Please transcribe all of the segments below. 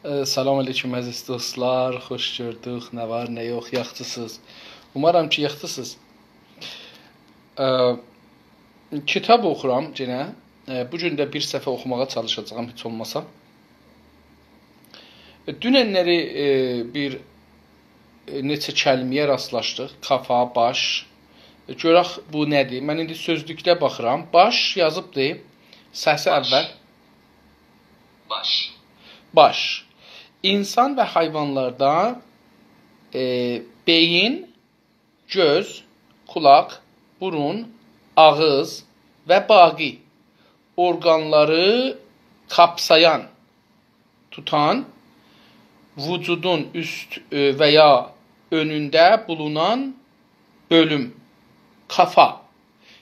Salam aleyküm əziz dostlar, xoş gördük, nə var, nə yox, yaxşısınız. Umaram ki, yaxşısınız. Kitab oxuram yenə. Bugün də bir səfə oxumağa çalışacağam, heç olmasa. Dünənləri bir neçə kəlməyə rastlaşdıq. Kafa, baş. Görək bu nədir? Mən indi sözlükdə baxıram. Baş yazıbdır. Səsi əvvəl. Baş. Baş. İnsan və hayvanlarda beyin, göz, kulaq, burun, ağız və baqi orqanları kapsayan, tutan, vücudun üst və ya önündə bulunan bölüm, kafa.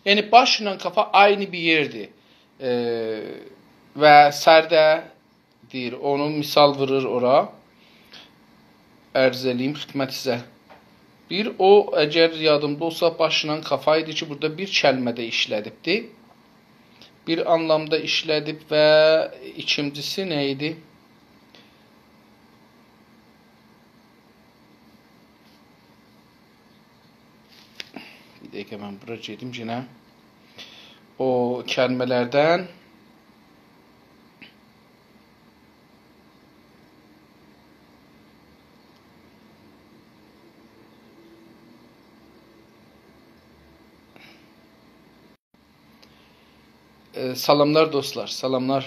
Yəni baş ilə kafa aynı bir yerdir. Və sərdə deyir, onu misal vurur ora. Ərz eləyim xidmət sizə. Bir, o əgər yadımda olsa başla kafa idi ki, burada bir kəlmədə işlədibdir. Bir anlamda işlədib və ikincisi nə idi? Bir dəqiqə mən bura gedim yenə. O kəlmələrdən salamlar dostlar, salamlar.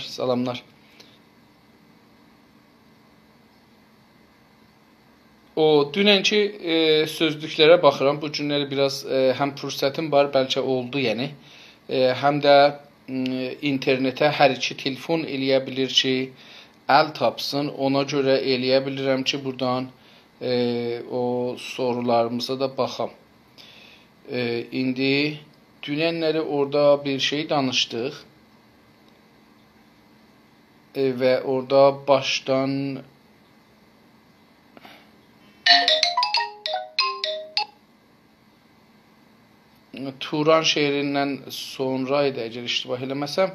O dünənki sözlüklərə baxıram. Bu günləri biraz həm fürsətim var, bəlkə oldu yəni. Həm də internetə hər iki telefon eləyə bilir ki, əl tapsın. Ona görə eləyə bilirəm ki, buradan o sorularımıza da baxam. İndi dünənləri orada bir şey danışdıq və orada başdan Turan şeirindən sonra idi, əgər iştibah eləməsəm.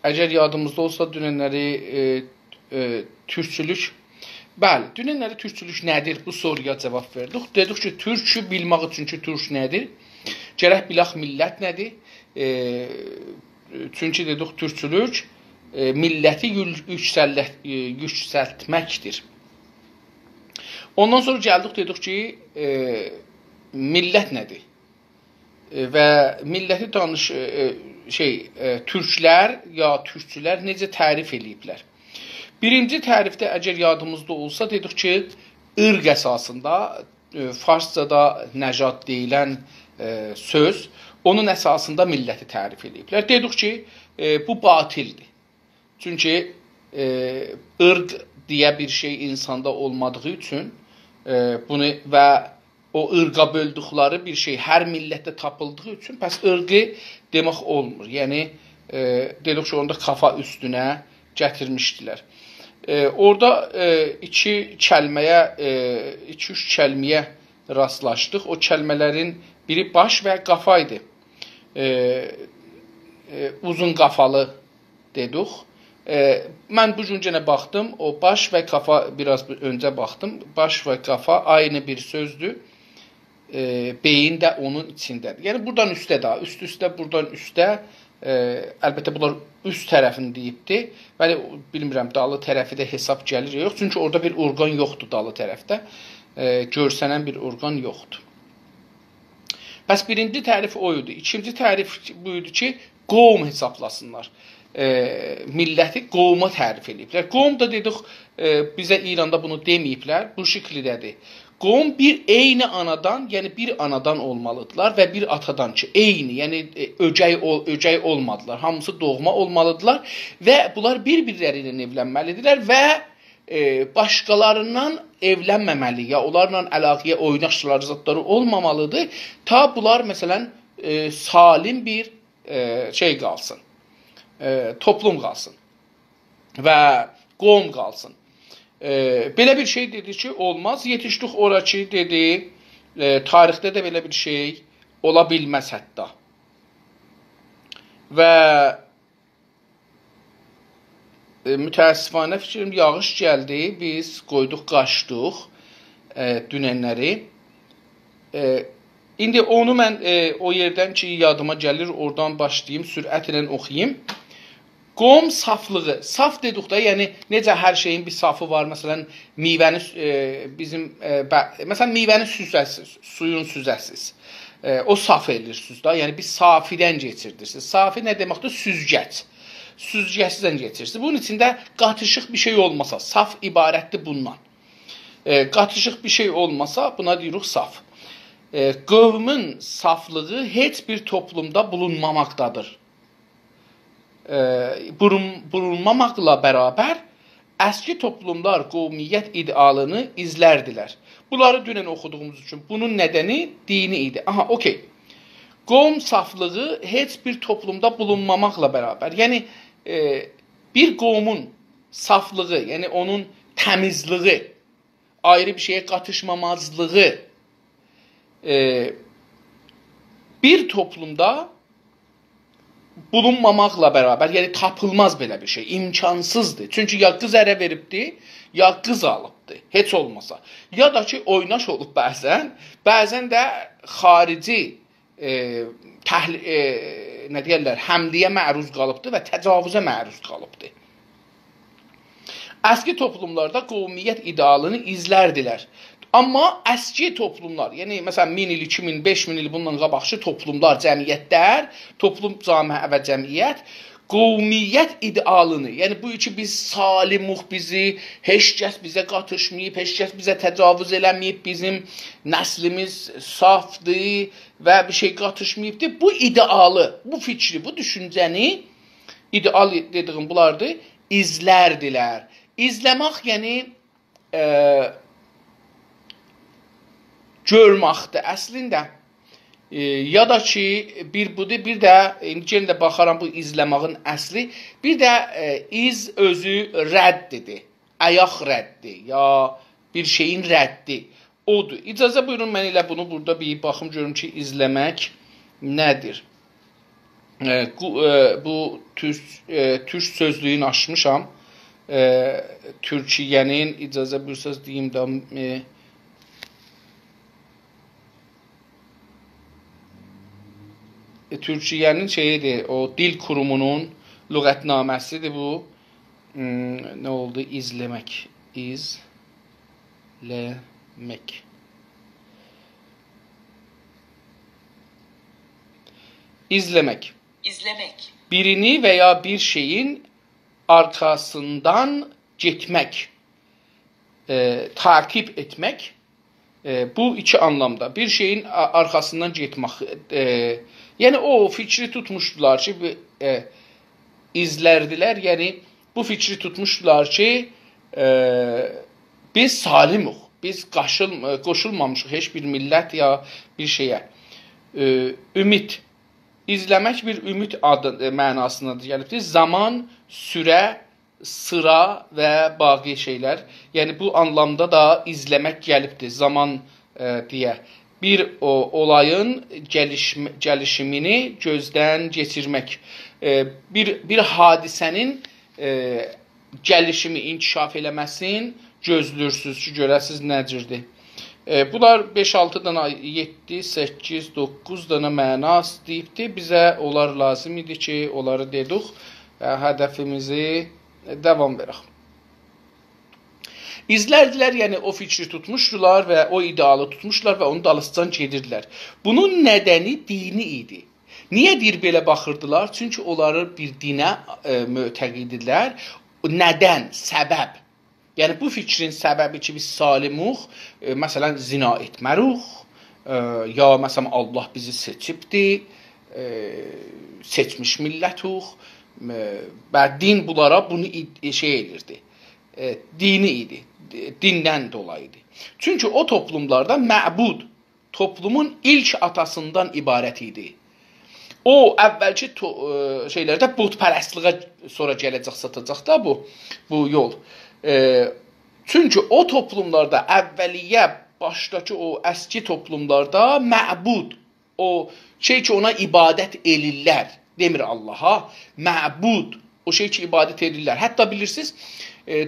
Əgər yadımızda olsa dünənləri türkçülük. Bəli, dünənləri türkçülük nədir? Bu soruya cavab verdik. Dedik ki, türkçü bilmək üçün ki, türk nədir? Gərək bilək millət nədir? Çünki dedik, türkçülük milləti yüksəltməkdir. Ondan sonra gəldik, dedik ki, millət nədir? Və milləti türklər ya türkçülər necə tərif eləyiblər? Birinci tərifdə əgər yadımızda olsa, dedik ki, ırq əsasında, farscada nəcad deyilən söz, onun əsasında milləti tərif ediblər. Dedik ki, bu batildir. Çünki ırq deyə bir şey insanda olmadığı üçün bunu və o ırqa böldükləri bir şey hər millətdə tapıldığı üçün pəs ırqı demək olmur. Yəni, dedik ki, onda kafa üstünə gətirmişdilər. Orada iki-üç kəlməyə rastlaşdıq. O kəlmələrin biri baş və qafa idi. Uzun qafalı dedik. Mən bu gün yenə baxdım. O baş və kafa biraz öncə baxdım. Baş və kafa aynı bir sözdür. Beyin də onun içindədir. Yəni buradan üstə də, üst-üstə, buradan üstə. Əlbəttə bunlar üst tərəfini deyibdir. Bəli, bilmirəm, dalı tərəfi də hesab gəlir yox. Çünki orada bir orqan yoxdur dalı tərəfdə. Görsənən bir orqan yoxdur. Bəs birinci tərif o idi. İkinci tərif bu idi ki, qovm hesablasınlar. Milləti qovma tərif ediblər. Qovm da dedik, bizə İranda bunu deməyiblər. Bu şəklidədir. Qovm bir eyni anadan, yəni bir anadan olmalıdırlar və bir atadan ki, eyni, yəni öcəy olmadılar. Hamısı doğma olmalıdırlar və bunlar bir-birləri ilə evlənməlidirlər və başqalarından evlənməməli, ya onlarla əlaqəyə oynaşdılar zatları olmamalıdır. Ta bunlar, məsələn, salim bir şey qalsın, toplum qalsın və qovm qalsın. Belə bir şey dedi ki, olmaz. Yetişdik ora ki, dedi, tarixdə də belə bir şey ola bilməz hətta. Və mütəəssifanə fikrim yağış gəldi, biz qoyduq, qaçdıq dünənləri. İndi onu mən o yerdən ki, yadıma gəlir, oradan başlayayım, sürətlə oxuyayım. Qom saflığı, saf dedik də, yəni necə hər şeyin bir safı var, məsələn, meyvəni, məsələn, meyvəni süzəsiz, suyun süzəsiz. O saf edirsiniz da, yəni bir safidən geçirirsiniz. Safi nə deməkdir? Süzgəc. Süzgəçdən geçirirsiniz. Bunun içində qatışıq bir şey olmasa, saf ibarətdir bundan. Qatışıq bir şey olmasa, buna deyirik saf. Qövmün saflığı heç bir toplumda bulunmamaqdadır. Bulunmamaqla bərabər əski toplumlar qovmiyyət idealını izlərdilər. Bunları dünən oxuduğumuz üçün bunun nədəni dini idi. Aha, okey. Qovm saflığı heç bir toplumda bulunmamaqla bərabər. Yəni, bir qovmun saflığı, yəni onun təmizliği, ayrı bir şeyə qatışmamazlığı bir toplumda bulunmamaqla bərabər, yəni tapılmaz belə bir şey, imkansızdır. Çünki ya qız ərə veribdir, ya qız alıbdır, heç olmasa. Ya da ki, oynaş olub bəzən də xarici nə deyərlər, həmliyə məruz qalıbdır və təcavüzə məruz qalıbdır. Əski toplumlarda qovmiyyət idealını izlərdilər. Amma əski toplumlar, yəni məsələn 1000 il, 2000, 5000 il bundan qabaqçı toplumlar, cəmiyyətlər, toplum cəmiyyət və cəmiyyət qovmiyyət idealını, yəni bu ki biz salimuq, bizi heç kəs bizə qatışmayıb, heç kəs bizə təcavüz eləməyib, bizim nəslimiz safdır və bir şey qatışmayıbdır. Bu idealı, bu fikri, bu düşüncəni, ideal dediyim bunlardır, izlərdilər. İzləmək, yəni görməkdir əslində. Ya da ki, bir budur, bir də, yenə də baxaram bu izləməyin əsli, bir də iz özü rəddidir, ayaq rəddi, ya bir şeyin rəddi, odur. İcazə buyurun, mən elə bunu burada bir baxım görüm ki, izləmək nədir? Bu türk sözlüyünü açmışam, Türkiyənin, icazə buyursaz deyim də, Türkiyənin şeyidir, o dil kurumunun lüğətnaməsidir bu. Nə oldu? İzləmək. İzləmək. İzləmək. İzlemek. Birini və ya bir şeyin arkasından getmək, takip etmək. Bu iki anlamda. Bir şeyin arkasından getmək. Yəni o fikri tutmuşdular ki, izlərdilər. Yəni bu fikri tutmuşdular ki, biz salimuq, biz qoşulmamışıq heç bir millət ya bir şeyə. Ümid. İzləmək bir ümid adı mənasındadır. Yəni zaman, sürə, sıra və baqi şeylər. Yəni bu anlamda da izləmək gəlibdir. Zaman deyə. Bir olayın gəlişimini gözdən keçirmək. Bir hadisənin gəlişimi, inkişaf eləməsin gözlürsünüz ki, görəsiz nəcirdir. Bunlar 5-6 dana, 7, 8, 9 dana məna deyibdir. Bizə onlar lazım idi ki, onları dedik və hədəfimizi davam verək. İzlərdilər, yəni o fikri tutmuşdular və o idealı tutmuşdular və onun dalısıcan gedirdilər. Bunun nədəni dini idi. Niyə deyir belə baxırdılar? Çünki onları bir dinə mötəqidirlər. Nədən? Səbəb. Yəni bu fikrin səbəbi ki, biz salimuq, məsələn, zina etməruq, ya məsələn, Allah bizi seçibdir, seçmiş millətuq və din bunlara bunu şey edirdi, dini idi, dindən dolayıdır. Çünki o toplumlarda məbud, toplumun ilk atasından ibarət idi. O, əvvəlki şeylərdə budpərəstliğə sonra gələcək, satacaq da bu yol. Çünki o toplumlarda əvvəliyyə başdakı o əski toplumlarda məbud, o şey ki ona ibadət elirlər, demir Allaha, məbud O şey ki, ibadət edirlər. Hətta bilirsiniz,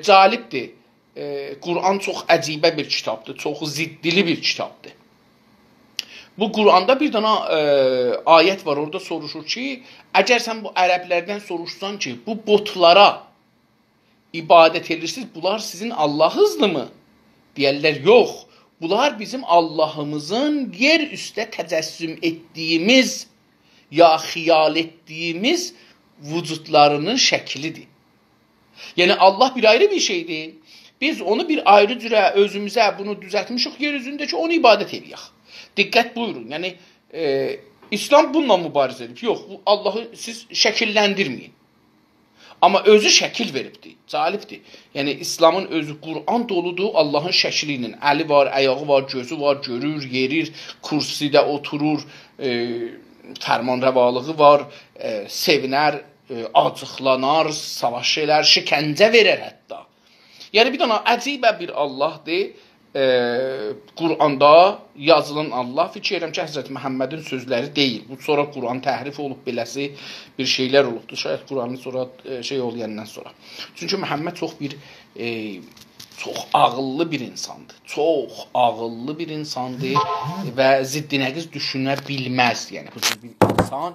calibdir. Quran çox əcibə bir kitabdır, çox ziddili bir kitabdır. Bu Quranda bir dana ayət var, orada soruşur ki, əgər sən bu ərəblərdən soruşsan ki, bu botlara ibadət edirsiniz, bunlar sizin Allahınızdırmı? Deyərlər, yox, bunlar bizim Allahımızın yer üstə təcəssüm etdiyimiz, ya xiyal etdiyimiz vücudlarının şəklidir. Yəni, Allah bir ayrı bir şeydir. Biz onu bir ayrı cürə özümüzə bunu düzəltmişik yer üzündə ki, onu ibadət edək. Diqqət buyurun. Yəni, İslam bununla mübarizə edib. Yox, Allahı siz şəkilləndirməyin. Amma özü şəkil veribdir, calibdir. Yəni, İslamın özü Quran doludur Allahın şəkli ilə. Əli var, əyağı var, gözü var, görür, yerir, kursidə oturur, fərmanrəvalığı var, sevinər, acıqlanar, savaş elər, şikəncə verər hətta. Yəni, bir dana əcibə bir Allahdır. Quranda yazılan Allah, fikir edirəm ki, Həzrəti Məhəmmədin sözləri deyil. Bu sonra Quran təhrif olub, beləsi bir şeylər olubdur. Şayət Quranın sonra şey olayandan sonra. Çünki Məhəmməd çox ağıllı bir insandır. Çox ağıllı bir insandır və ziddinəqiz düşünə bilməz. Yəni, bu bir insan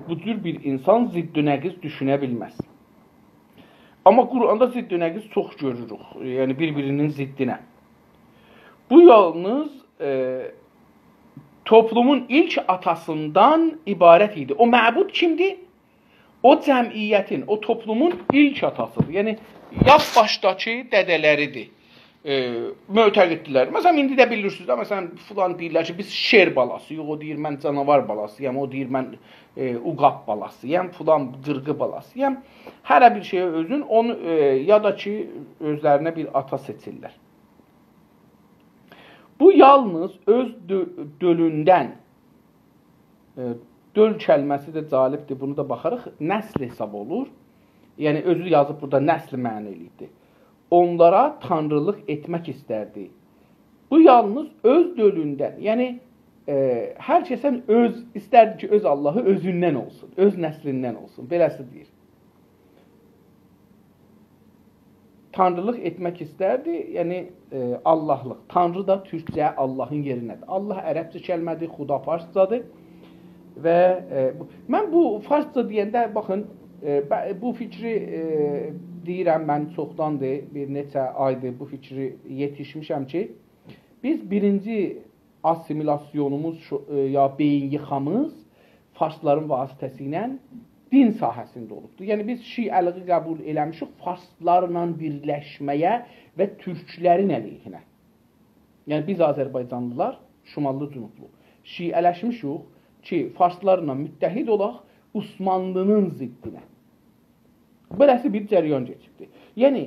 bu cür bir insan ziddinəqiz düşünə bilməz. Amma Quranda ziddinəqiz çox görürük. Yəni, bir-birinin ziddinə. Bu yalnız toplumun ilk atasından ibarət idi. O məbud kimdir? O cəmiyyətin, o toplumun ilk atasıdır. Yəni, yaz başdakı dədələridir. Mötəqiddilər. Məsələn, indi də bilirsiniz də, məsələn, filan deyirlər ki, biz şer balasıyıq, o deyir, mən canavar balasıyam, o deyir, mən uqab balasıyam, filan qırğı balasıyam. Hərə bir şeyə özün, onu ya da ki, özlərinə bir ata seçirlər. Bu yalnız öz dölündən, döl kəlməsi də calibdir, bunu da baxarıq, nəsl hesab olur. Yəni, özü yazıb burada nəsl mənilidir. Onlara tanrılıq etmək istərdi. Bu yalnız öz dölündən, yəni hər kəsən istərdi ki, öz Allahı özündən olsun, öz nəslindən olsun, beləsi deyir. Tanrılıq etmək istərdi, yəni Allahlıq. Tanrı da türkcə Allahın yerinədir. Allah ərəbcə kəlmədir, xuda farscadır. Və mən bu farsca deyəndə, baxın, bu fikri deyirəm, mən çoxdandır, bir neçə aydır bu fikri yetişmişəm ki, biz birinci assimilasyonumuz, ya beyin yıxamız farsların vasitəsi ilə din sahəsində olubdur. Yəni, biz şiəliği qəbul eləmişik farslarla birləşməyə və türklərin əleyhinə. Yəni, biz Azərbaycanlılar, Şumallı Cünublu, şiələşmişik ki, farslarla müttəhid olaq Osmanlının ziddinə. Beləsi bir cəryan keçibdir. Yəni,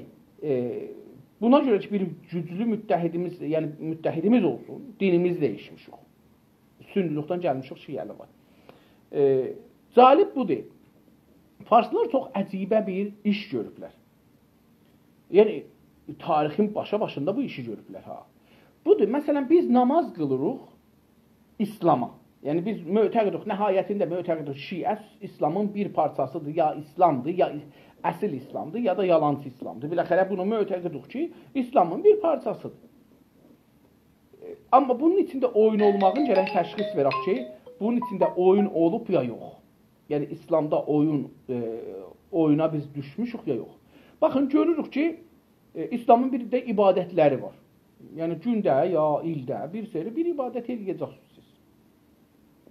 buna görə ki, bir güclü müttəhidimiz, yəni müttəhidimiz olsun, dinimiz dəyişmişik. Sünniliqdən gəlmişik şiəli var. Calib budur. Farslar çox əcibə bir iş görüblər. Yəni, tarixin başında bu işi görüblər. Budur, məsələn, biz namaz qılırıq İslama. Yəni, biz mötəqidik, nəhayətində mötəqidik, şiə İslamın bir parçasıdır, ya İslamdır, ya əsl İslamdır, ya da yalancı İslamdır. Biləxərə bunu mötəqidik ki, İslamın bir parçasıdır. Amma bunun içində oyun olmağın gərək təşxis verək ki, bunun içində oyun olub ya yox. Yəni, İslamda oyuna biz düşmüşük ya yox. Baxın, görürük ki, İslamın bir də ibadətləri var. Yəni, gündə ya ildə bir ibadət edəcəksiniz.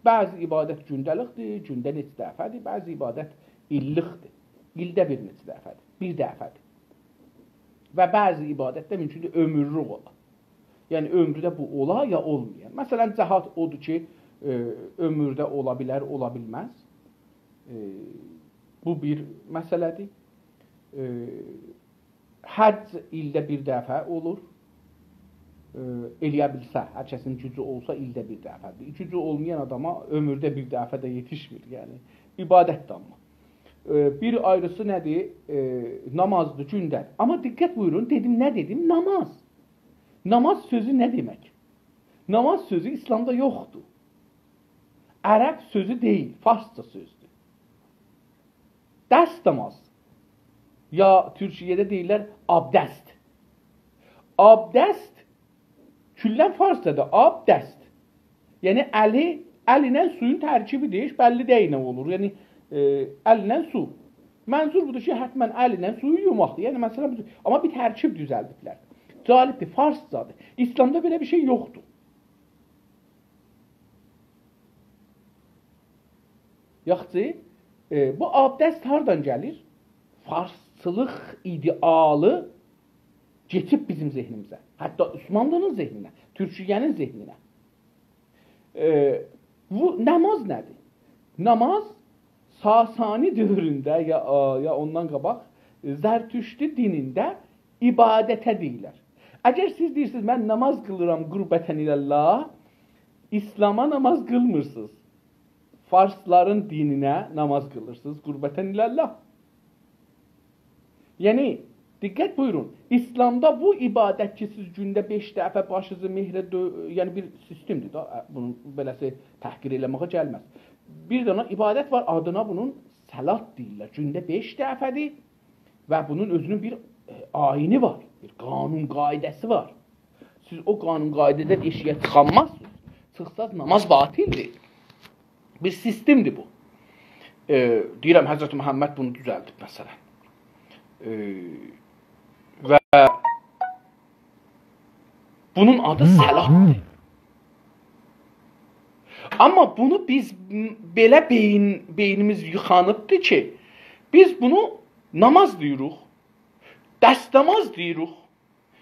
Bəzi ibadət gündəlikdir, gündə neçə dəfədir, bəzi ibadət illikdir. İldə bir neçə dəfədir, bir dəfədir. Və bəzi ibadətdə mümkündür ömürlük ola. Yəni, ömrüdə bu ola ya olmayan. Məsələn, cəhad odur ki, ömürdə ola bilər, ola bilməz. Bu bir məsələdir. Həcc ildə bir dəfə olur. Eləyə bilsə, hər kəsin gücü olsa ildə bir dəfədir. Gücü olmayan adama ömürdə bir dəfə də yetişmir. Yəni, ibadətdir amma. Bir ayrısı nədir? Namazdır, gündə. Amma diqqət buyurun, nə dedim? Namaz. Namaz sözü nə demək? Namaz sözü İslamda yoxdur. ərəb sözü deyil, farsça sözdür. Dəst namaz. Ya Türkiyədə deyirlər abdəst. Abdəst küllən farsçadır, abdəst. Yəni əl ilə suyun tərkibidir, bəlli deyil nə olur. Yəni əl ilə su. Mənzur budur ki, hətmən əl ilə suyu yumaqdır. Yəni məsələn budur. Amma bir tərkib düzəldiblər. Cəlibdir, farscadır. İslamda belə bir şey yoxdur. Yaxşı, bu abdəst hardan gəlir? Farslıq idealı geçib bizim zehnimizə. Hətta Osmanlının zehninə, Türkiyənin zehninə. Bu namaz nədir? Namaz Sasani dövründə ya ondan qabaq Zərtüştü dinində ibadətə deyilər. Əgər siz deyirsiniz, mən namaz qılıram qurbətən iləllah, İslama namaz qılmırsınız. Farsların dininə namaz qılırsınız qurbətən iləllah. Yəni, diqqət buyurun, İslamda bu ibadət ki, siz gündə 5 dəfə başınızı mehrə yəni bir sistemdir da, bunun beləsi təhqir eləməyə gəlməz. Bir dənə ibadət var, adına bunun səlat deyirlər. Gündə 5 dəfədir və bunun özünün bir ayini var, bir qanun qaidəsi var. Siz o qanun qaidədən eşiyə çıxanmazsınız. Çıxsaz namaz batildir. Bir sistemdir bu. Deyirəm, Həzrəti Məhəmməd bunu düzəldib məsələn. Və bunun adı səlatdır. Amma bunu biz belə beynimiz yıxanıbdır ki, biz bunu namaz deyirik, dəstəmaz deyirik.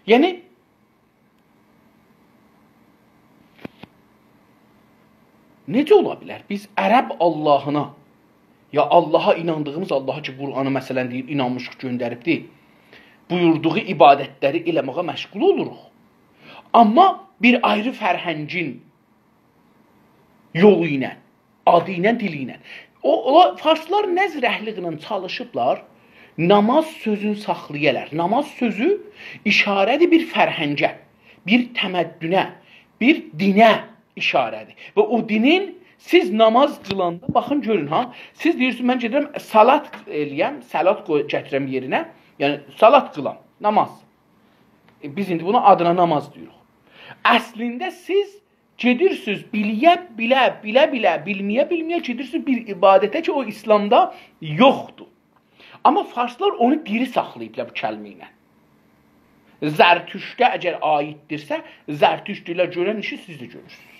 Yəni, necə ola bilər? Biz ərəb Allahına, ya Allaha inandığımız Allaha ki, Qur'anı məsələn deyir, inanmışıq, göndəribdir, buyurduğu ibadətləri eləməyə məşğul oluruq. Amma bir ayrı fərhəngin yolu ilə, adı ilə, dili ilə. Farslar nəzrəhliqlə çalışıblar, namaz sözünü saxlayırlar. Namaz sözü işarədir bir fərhəngə, bir təməddünə, bir dinə işarədir. Və o dinin siz namaz qılanda, baxın görün ha, siz deyirsiniz, mən gedirəm, salat eləyəm, salat gətirəm yerinə, yəni salat qılam, namaz. Biz indi buna adına namaz deyirik. Əslində siz gedirsiniz bilə, bilməyə gedirsiniz bir ibadətə ki, o İslamda yoxdur. Amma farslar onu diri saxlayıblar bu kəlmə ilə. Zərtüştə əgər aiddirsə, Zərtüştülər görən işi siz də görürsünüz.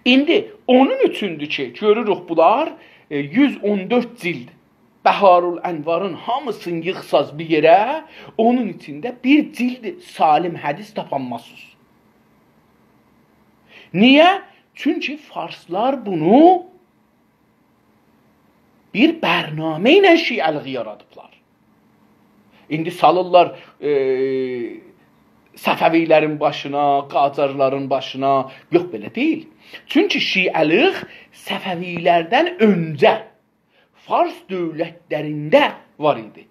İndi onun üçündür ki, görürük bunlar 114 cild Bəharul Ənvarın hamısını yığsaz bir yerə, onun içində bir cild salim hədis tapanmazsınız. Niyə? Çünki farslar bunu bir bərnamə ilə şiəliği yaradıblar. İndi salırlar Səfəvilərin başına, Qacarların başına. Yox, belə deyil. Çünki şiəliq Səfəvilərdən öncə Fars dövlətlərində var idi.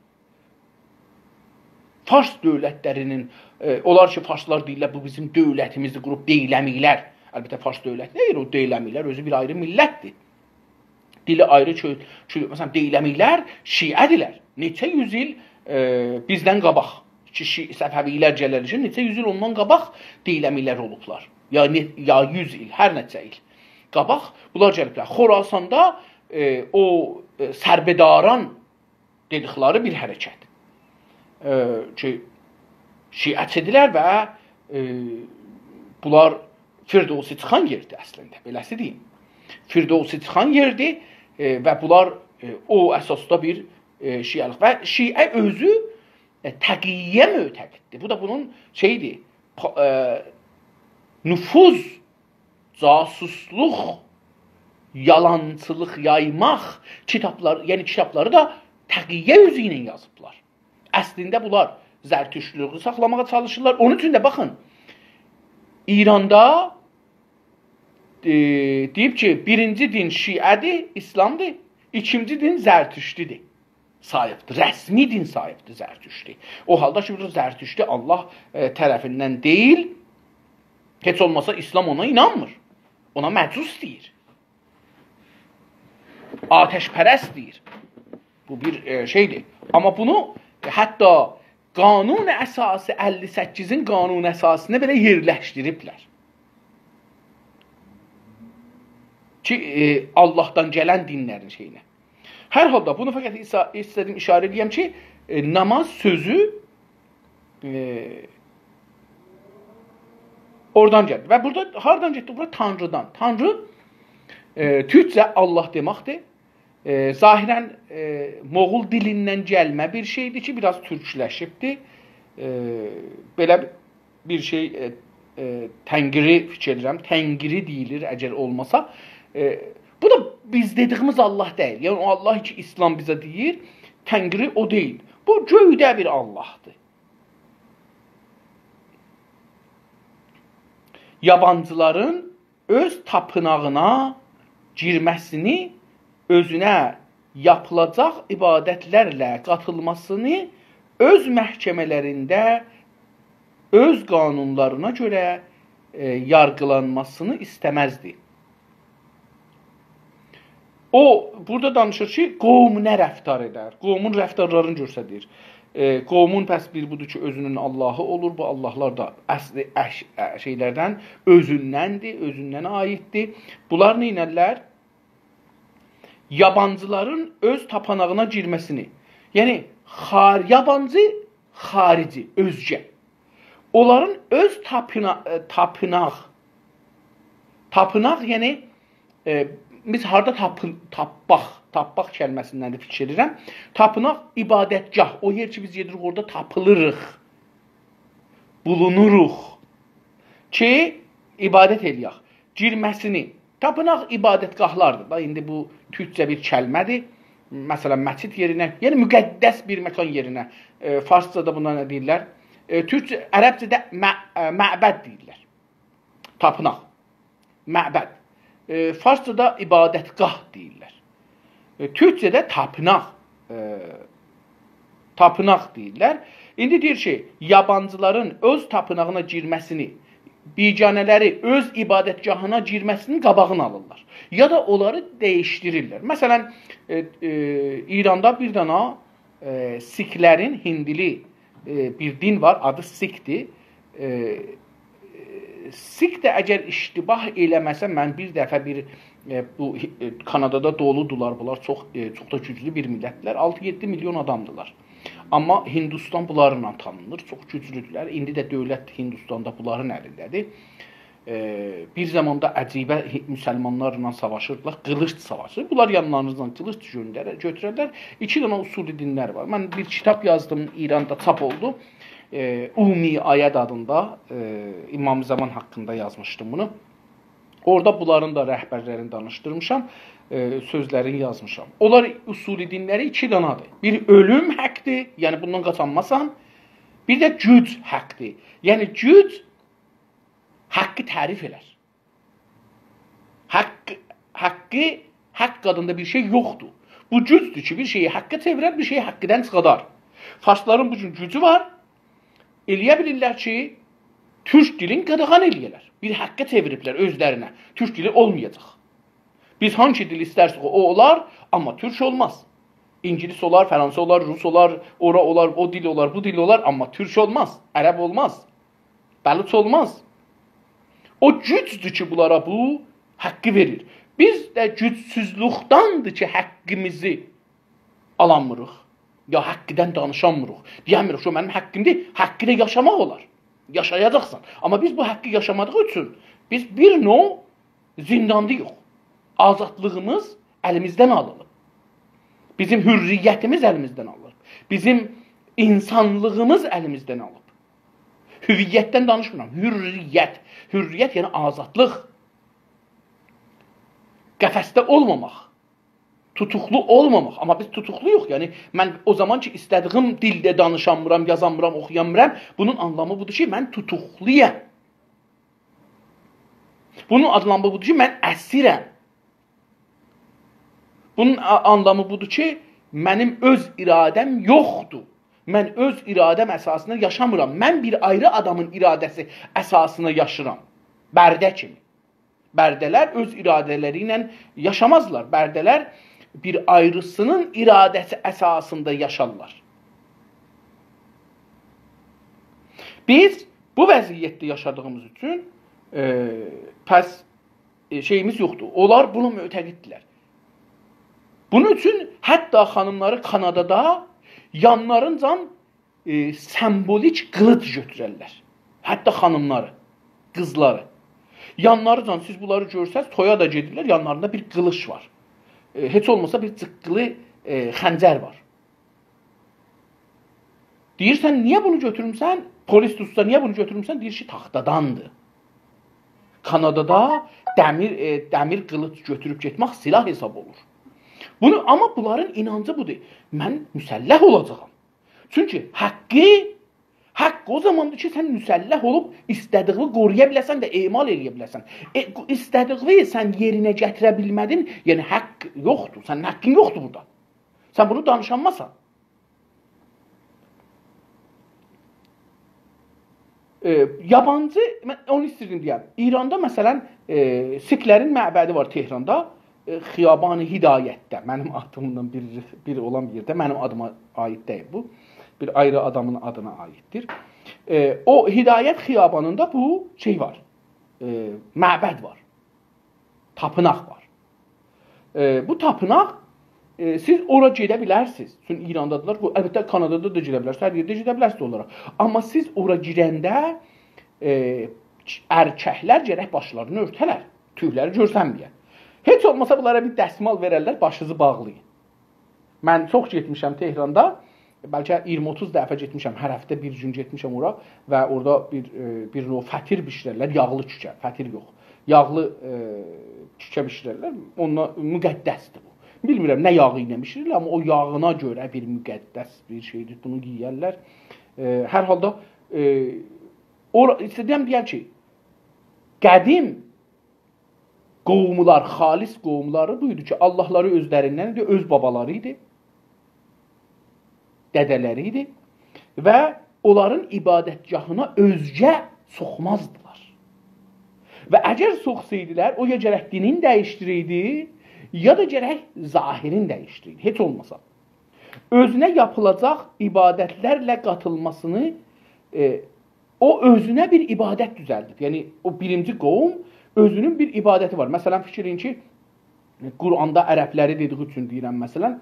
Fars dövlətlərinin, onlar ki, farslar deyirlər, bu bizim dövlətimizdir, qrup deyləmiklər. Əlbəttə, Fars dövləti deyir, o deyləmiklər özü bir ayrı millətdir. Dili ayrı, məsələn, deyləmiklər şiədirlər. Neçə yüz il bizdən qabaq ki, Səfəvilər gəlirlər, neçə yüz il ondan qabaq deyləmiklər olublar. Ya 100 il, hər neçə il qabaq bunlar gəliblər. Xorasanda o sərbədaran dedikləri bir hərəkət ki, şiəçidilər və bunlar Firdevsi çıxan yerdir əslində, beləsi deyim. Firdevsi çıxan yerdir və bunlar o əsasda bir şiəlik və şiə özü təqiyyə mötəqiddir. Bu da bunun şeydir, nüfuz, casusluq, yalançılıq yaymaq kitabları da təqiyyə özü ilə yazıblar. Əslində bunlar zərtüştlüğü saxlamağa çalışırlar. Onun üçün də baxın, İranda deyib ki, birinci din şiədir, İslamdır, ikinci din zərtüştidir. Sayıbdır, rəsmi din sayıbdır zərtüşti. O halda ki, zərtüşti Allah tərəfindən deyil, heç olmasa İslam ona inanmır. Ona məcus deyir. Ateşpərəst deyir. Bu bir şeydir. Amma bunu hətta qanun əsası 58-in qanun əsasına belə yerləşdiriblər. Ki Allahdan gələn dinlərin şeyinə. Hər halda bunu fəqət istədim işarə edeyim ki, namaz sözü oradan gəldi. Və burada hardan getdi? Burada Tanrıdan. Tanrı türkcə Allah deməkdir. Zahirən Moğul dilindən gəlmə bir şeydir ki, biraz türkləşibdir. Belə bir şey təngiri fikir edirəm. Təngiri deyilir əgər olmasa. Bu da biz dediyimiz Allah deyil. Yəni o Allah ki, İslam bizə deyir, təngiri o deyil. Bu göydə bir Allahdır. Yabancıların öz tapınağına girməsini, özünə yapılacaq ibadətlərlə qatılmasını öz məhkəmələrində öz qanunlarına görə yargılanmasını istəməzdi. O, burada danışır ki, qovum nə rəftar edər? Qovumun rəftarlarını göstərir. Qovumun pəs bir budur ki, özünün Allahı olur. Bu Allahlar da əsli şeylərdən özündəndir, özündən aiddir. Bunlar nə inərlər? Yabancıların öz tapınağına girməsini. Yəni, yabancı, xarici, özgə. Onların öz tapınaq. Tapınaq, yəni, biz harada tabbaq kəlməsindən də fikir edirəm. Tapınaq, ibadətgah. O yer ki, biz gedirik, orada tapılırıq. Bulunuruq. Ki, ibadət eləyək. Girməsini. Tapınaq ibadətgahlardır da. İndi bu türkcə bir kəlmədir. Məsələn, məscid yerinə, yəni müqəddəs bir məkan yerinə. Farscada buna nə deyirlər? Ərəbcədə məbəd deyirlər. Tapınaq. Məbəd. Farscada ibadətgah deyirlər. Türkcədə tapınaq. Tapınaq deyirlər. İndi deyir ki, yabancıların öz tapınağına girməsini, biganələri öz ibadətgahına girməsinin qabağını alırlar. Ya da onları dəyişdirirlər. Məsələn, İranda bir dana Siklərin hindili bir din var, adı Sikdir. Sik də əgər iştibah eləməsə, mən bir dəfə bu Kanadada doludular bunlar, çox da güclü bir millətlər, 6-7 milyon adamdılar. Amma Hindistan bunlarla tanınır, çox güclüdülər. İndi də dövlət Hindistanda bunların əlindədir. Bir zamanda əcibə müsəlmanlarla savaşırdılar, qılıç savaşı. Bunlar yanlarınızdan qılıç götürərlər. 2 dənə usulü dinlər var. Mən bir kitab yazdım, İranda çap oldu. Umi Ayəd adında İmam Zaman haqqında yazmışdım bunu. Orada bunların da rəhbərlərini danışdırmışam, sözlərini yazmışam. Onlar usulü dinləri 2 danadır. Bir ölüm haqqdır, yəni bundan qaçanmasan. Bir də güc haqqdır. Yəni güc haqqı tərif elər. Haqq adında bir şey yoxdur. Bu gücdür ki, bir şeyi haqqa çevirər, bir şeyi haqqıdan çıxadar. Farsların bu cür gücü var. Eləyə bilirlər ki, türk dilin qadağan eləyələr. Bir haqqa çeviriblər özlərinə. Türk dili olmayacaq. Biz hangi dil istərsək o olar, amma türk olmaz. İngilis olar, Fransa olar, Rus olar, ora olar, o dil olar, bu dil olar, amma türk olmaz, ərəb olmaz, bəluç olmaz. O gücdür ki, bunlara bu haqqı verir. Biz də gücsüzlükdandır ki, haqqımızı alamırıq. Ya haqqıdan danışamırıq. Deyəmirik, şu mənim haqqımdır, haqqı da yaşamaq olar. Yaşayacaqsan. Amma biz bu haqqı yaşamadıq üçün, biz bir növ zindandayıq. Azadlığımız əlimizdən alınıb. Bizim hürriyyətimiz əlimizdən alınıb. Bizim insanlığımız əlimizdən alınıb. Hüviyyətdən danışmıram. Hürriyyət. Hürriyyət yəni azadlıq. Qəfəsdə olmamaq. Tutuqlu olmamaq. Amma biz tutuqluyuq. Yəni, mən o zaman ki, istədiyim dildə danışamıram, yazamıram, oxuyamıram. Bunun anlamı budur ki, mən tutuqluyam. Bunun anlamı budur ki, mən əsirəm. Bunun anlamı budur ki, mənim öz iradəm yoxdur. Mən öz iradəm əsasında yaşamıram. Mən bir ayrı adamın iradəsi əsasında yaşıram. Bərdə kimi. Bərdələr öz iradələri ilə yaşamazlar. Bərdələr bir ayrısının iradəsi əsasında yaşarlar. Biz bu vəziyyətdə yaşadığımız üçün pəs şeyimiz yoxdur. Onlar buna mütəqiddirlər. Bunun üçün hətta xanımları Kanadada yanlarıncan sembolik qılıc götürərlər. Hətta xanımları, qızları. Yanlarıncan siz bunları görsəz, toya da gedirlər, yanlarında bir qılış var. Heç olmasa bir cıqqılı xəncər var. Deyirsən, niyə bunu götürmüsən? Polis tutsa, niyə bunu götürmüsən? Deyir ki, taxtadandır. Kanadada dəmir qılınc götürüb getmək silah hesab olur. Amma bunların inancı budur. Mən müsəlləh olacağam. Çünki haqq o zamandır ki, sən müsəlləh olub istədiyini qoruya biləsən də emal eləyə biləsən. İstədiyini sən yerinə gətirə bilmədin, yəni haqq yoxdur. Sənin haqqın yoxdur burada. Sən bunu danışanmasan. Yabancı, mən onu istəyirdim deyəm. İranda məsələn Siklərin məbədi var Tehranda. Xiyaban-ı Hidayətdə. Mənim adımdan biri olan bir yerdə. Mənim adıma aid deyil bu. Bir ayrı adamın adına aiddir. O Hidayət xiyabanında bu şey var. Məbəd var. Tapınaq var. Bu tapınaq siz ora gedə bilərsiniz. Çünki İrandadılar. Əlbəttə Kanadada da gedə bilərsiniz. Hər yerdə gedə bilərsiniz onlara. Amma siz ora girəndə erkəklər gərək başlarını örtələr. Tüyləri görsənməyən. Heç olmasa bunlara bir dəsmal verərlər, başınızı bağlayın. Mən çox getmişəm Tehranda. Bəlkə 20-30 dəfə getmişəm. Hər həftə bir gün getmişəm ora və orada bir növ fətir bişirərlər. Yağlı kükə, fətir yox. Yağlı kükə bişirərlər. Onunla müqəddəsdir bu. Bilmirəm nə yağı ilə bişirirlər, amma o yağına görə bir müqəddəs bir şeydir. Bunu yeyərlər. Hər halda istəyirəm deyəm ki, qədim qovumlar, xalis qovumları buydu ki, Allahları özlərindən idi, öz babaları idi, dədələri idi və onların ibadətgahına özgə soxmazdılar. Və əgər soxsaydılar, o ya gərək dinin dəyişdiriydi, ya da gərək zahirin dəyişdiriydi. Heç olmasa. Özünə yapılacaq ibadətlərlə qatılmasını o özünə bir ibadət düzəldib. Yəni, o birinci qovum özünün bir ibadəti var. Məsələn, fikrin ki, Quranda ərəbləri dediği üçün deyirəm, məsələn,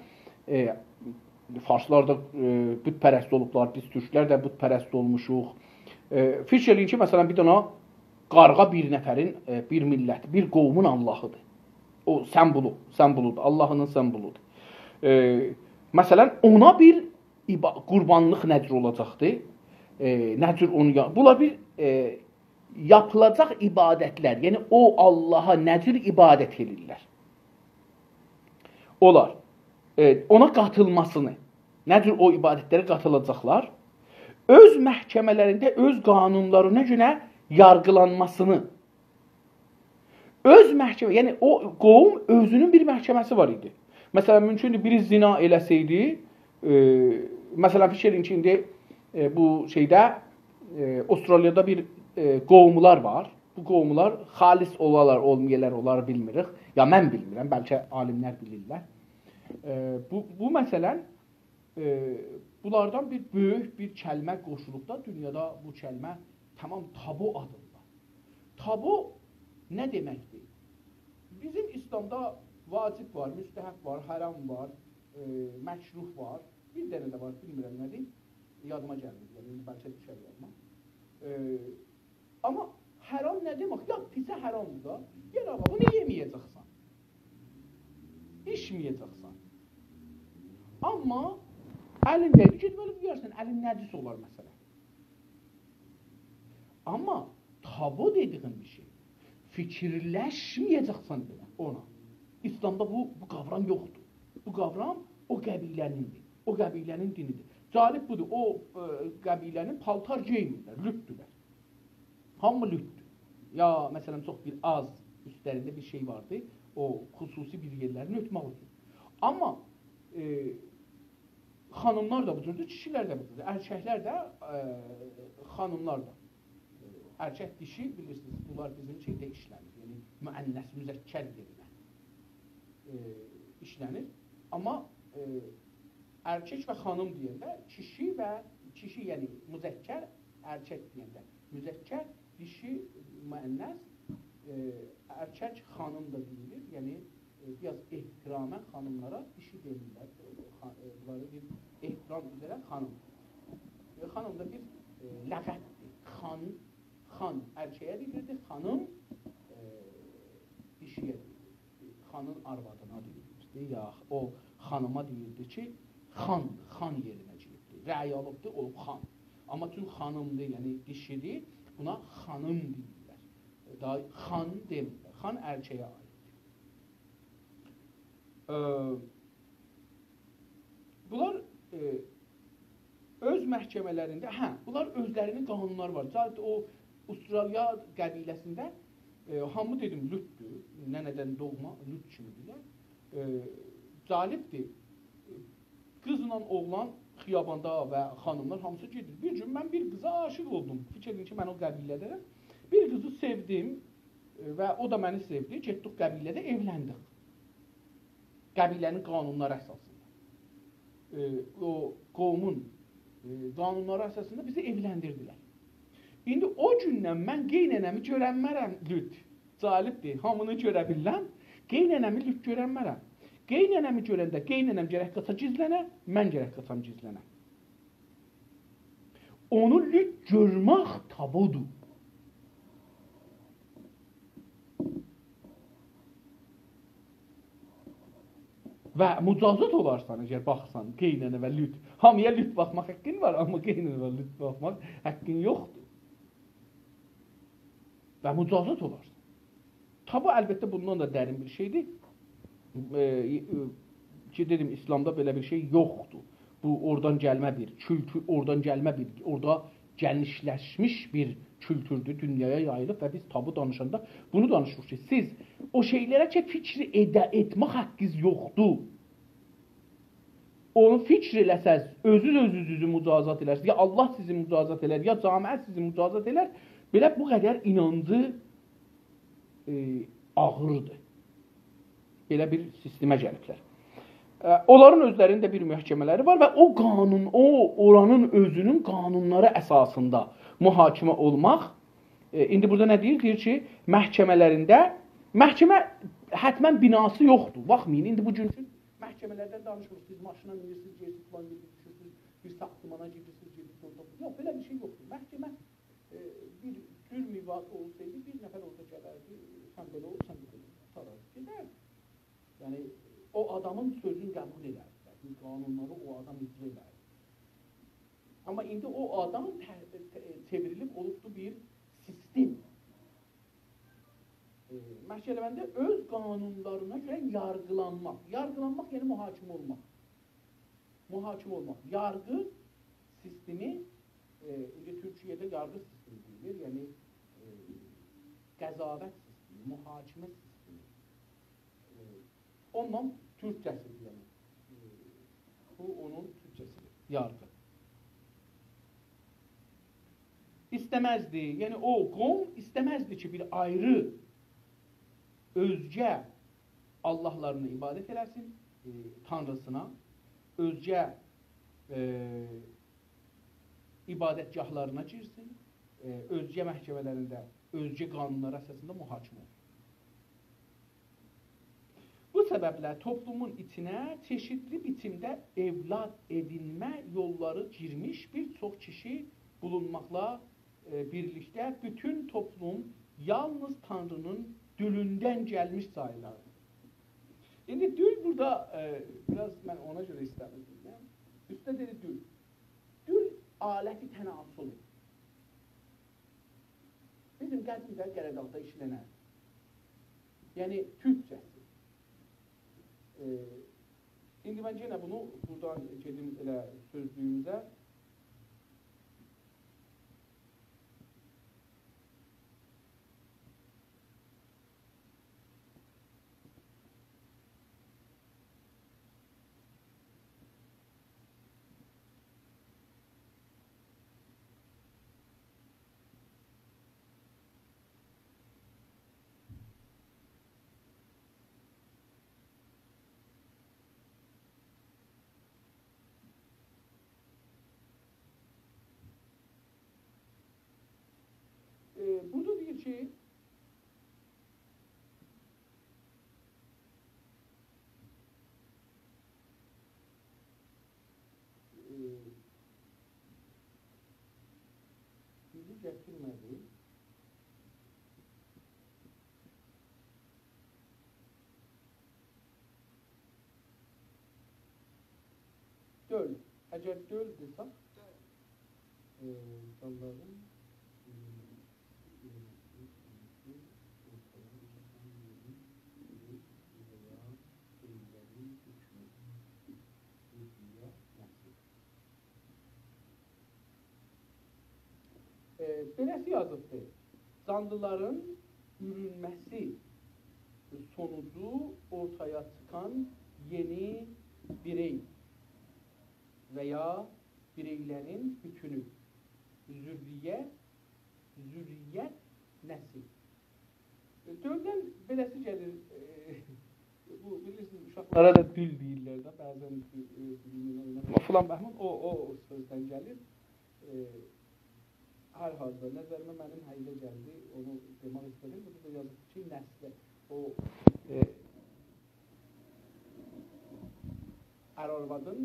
farslar da bütpərəst olublar, biz türklər də bütpərəst olmuşuq. Fikrin ki, məsələn, bir dana qarğa bir nəfərin, bir millət, bir qovmun Allahıdır. O semboludur, Allahının semboludur. Məsələn, ona bir qurbanlıq nəcr olacaqdır. Nəcr onu, bunlar bir yapılacaq ibadətlər, yəni o Allaha nəcr ibadət edirlər. Onlar ona qatılmasını, nəcr o ibadətlərə qatılacaqlar, öz məhkəmələrində öz qanunlarına görə yargılanmasını, öz məhkəmə, yəni o qovum özünün bir məhkəməsi var idi. Məsələn, mümkündür biri zina eləsəydi, məsələn, fikrin ki, indi bu şeydə, Avustraliyada bir qovumlar var. Bu qovumlar xalis olalar, olmayalar, onları bilmirik. Ya mən bilmirəm, bəlkə alimlər bilirlər. Bu məsələn, bunlardan bir böyük bir kəlmə qoşuluqda, dünyada bu kəlmə tamam tabu adında. Tabu nə deməkdir? Bizim İslamda vacib var, müstəhəb var, haram var, məkruh var. Bir dənə də var, bilmirəm nədir. Yadıma gəlmir, yəni bəlkə düşər yadıma. Amma haram nə demək? Ya pisə haramdır da. Gel ama bunu yeməyəcəksən. İçməyəcəksən. Amma əlində ged belə deyərsən, əlin nəcis olar məsələn. Amma tabu dediğin bir şey. Fikirləşməyəcəksən demək ona. İslamda bu qavram yoxdur. Bu qavram o qəbilənindir. O qəbilənin dinidir. Cəlib budur, o qəbilənin paltar geymirlər, lütdürlər. Hamı lütdür. Ya məsələn çox bir az üstlərində bir şey vardı, o xüsusi bir yerlərini ötmək üçün. Amma xanımlar da budur, kişilər də budur, erkəklər də, xanımlar da. Erkək dişi, bilirsiniz, bunlar bizim şeydə işlənir, yəni müənnəs, müzəkkər yerinə işlənir. Amma erkek və xanım deyəndə kişi yəni müzəkkər, erkek deyəndə müzəkkər, dişi müənnəs, erkek xanım da deyilir. Yəni biraz ehtiramən xanımlara dişi deyirlər. Bunları bir ehtiram üzrə xanım. Xanım da bir ləqəbdir. Xan erkeğe deyilirdi, xanım dişiyə deyilirdi. Xanın arvadına deyilirdi. Ya o xanıma deyildi ki, xan yerinə deyildi. Rəyalıqdır, o xan. Amma tüm xanımdır, yəni dişidir, buna xanım deyirlər. Daha xan demirlər. Xan erkeğe aiddir. Bunlar öz məhkəmələrində, bunlar özlərinin qanunları var. Zaten o Avustraliya qəbiləsində hamı dedim lütdür, nənədən doğma lüt kimidirlər. Calibdir. Qızla oğlan xiyabanda və xanımlar hamısı gedir. Bir gün mən bir qıza aşıq oldum. Fikir edin ki, mən o qəbilədəyəm. Bir qızı sevdim və o da məni sevdi. Getdik qəbilədə evləndik. Qəbilənin qanunları əsasında. O qovmun qanunları əsasında bizi evləndirdilər. İndi o gündən mən qeynənəmi görənmərəm lüt. Calibdir, hamını görə bilən. Qeynənəmi lüt görənmərəm. Qeynənəmi görəndə qeynənəm gərək qaça gizlənə, mən gərək qaçam gizlənə. Onu lüt görmək tabudur. Və mücazat olarsan, əgər baxsan qeynənə və lüt. Hamıya lüt baxmaq haqqın var, amma qeynənə və lüt baxmaq haqqın yoxdur. Və mücazat olarsan. Tabu əlbəttə bundan da dərin bir şeydir. Ki dedim, İslamda belə bir şey yoxdur. Bu oradan gəlmə bir kültür, orada genişləşmiş bir kültürdür, dünyaya yayılıb və biz tabu danışanda bunu danışırıq ki, siz o şeylərə ki, fikri etmək haqqınız yoxdur. Onu fikr eləsəz, özünüzü mücazat elərsiniz, ya Allah sizi mücazat elər, ya camiət sizi mücazat elər, belə bu qədər inancı ağırdır. Belə bir sistemə gəliblər. Onların özlərində bir məhkəmələri var və o qanun, oranın özünün qanunları əsasında mühakimə olmaq. İndi burada nə deyir? Deyir ki, məhkəmələrində, məhkəmə hətmən binası yoxdur. Baxmayın, indi bu gün üçün məhkəmələrdən danışmırıq. Siz maşına minirsiniz, gerirsiniz, plan gedirsiniz, bir saxtımana gedirsiniz, yox, belə bir şey yoxdur. Məhkəmə bir tür müvad olsaydı, bir nəfər orada gələrdi, sən belə ol, sən belə ol, gedər. Yəni, o adamın sözünü qəbul edərdi. Qanunları o adam icra edərdi. Amma indi o adam çevrilib olubdu bir sistem. Məhkəmədə öz qanunlarına görə yargılanmaq. Yargılanmaq yəni mühakimə olmaq. Mühakimə olmaq. Yargı sistemi, indi Türkiyədə yargı sistemi deyilir. Yəni, qəzavət sistemi, mühakimə sistemi. Ondan Türkçəsidir, yəni. Bu onun Türkçəsidir, yargı. İstəməzdi, yəni o qom istəməzdi ki, bir ayrı, özgə Allahlarını ibadət eləsin, Tanrısına, özgə ibadətgahlarına girsin, özgə məhkəmələrində, özgə qanunlar əsasında mühakimə olur. Bu səbəblə toplumun içinə çeşitli biçimdə evlad edinmə yolları girmiş bir çox kişi bulunmaqla birlikdə bütün toplum yalnız Tanrının dülündən gəlmiş sayılardır. İndi dül burada, biraz mən ona görə istəmirdim. Üstə dedi dül. Dül aləti tənasüldür. Bizim qədimdə Qərədağda işlənər. Yəni, Türkçəsi. İndi mən yenə bunu buradan gedim elə sözlüyümüzə. ki bizi gətirmədi. Döl. Əgər döldürsə, insanların beləsi yazıbdır. Canlıların ürünməsi sonucu ortaya çıxan yeni birey veya bireylərin bütünü. Zürriyyət nəsil. Döldən beləsi gəlir, bu bilirsiniz, uşaqlara da dil deyirlər də, bəzən filan bəhman, o sözdən gəlir. Hər halda, nəzərimə mənim həyilə gəldi, onu demək istədim. Burada da yazıb ki, nəslə, o ər-arvadın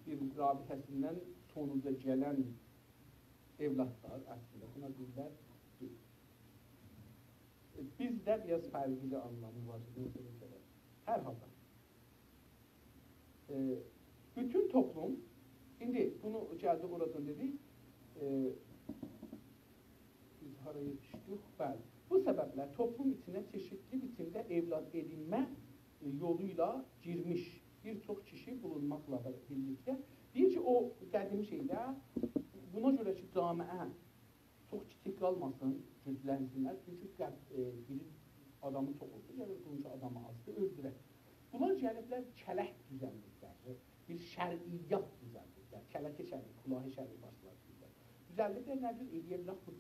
bir rabitəsindən sonuca gələn evlatlar əslində buna deyirlər ki, bizdə biraz fərqli anlamı var. Hər halda. Bütün toplum, indi bunu gəldi oradan dedik, biz haraya yetişdik? Bəli. Bu səbəblər toplum içinə çeşitli biçimdə evlad edinmə yoluyla girmiş bir çox kişi bulunmaqla birlikdə. Deyir ki, o qədim şeydə buna görə ki, camiə çox kiçik qalmasın, güclənsinlər. Çünki biri adamı çox oldu, gəlir qonşu adamı azdır, öldürək. Bunlar gəliblər kələk düzəldirlər, bir şəriyyat düzəldirlər, kələkə şəri, kulahi şəri başlar düzəldirlər. Düzəldirlər nədir? Eləyirlər bu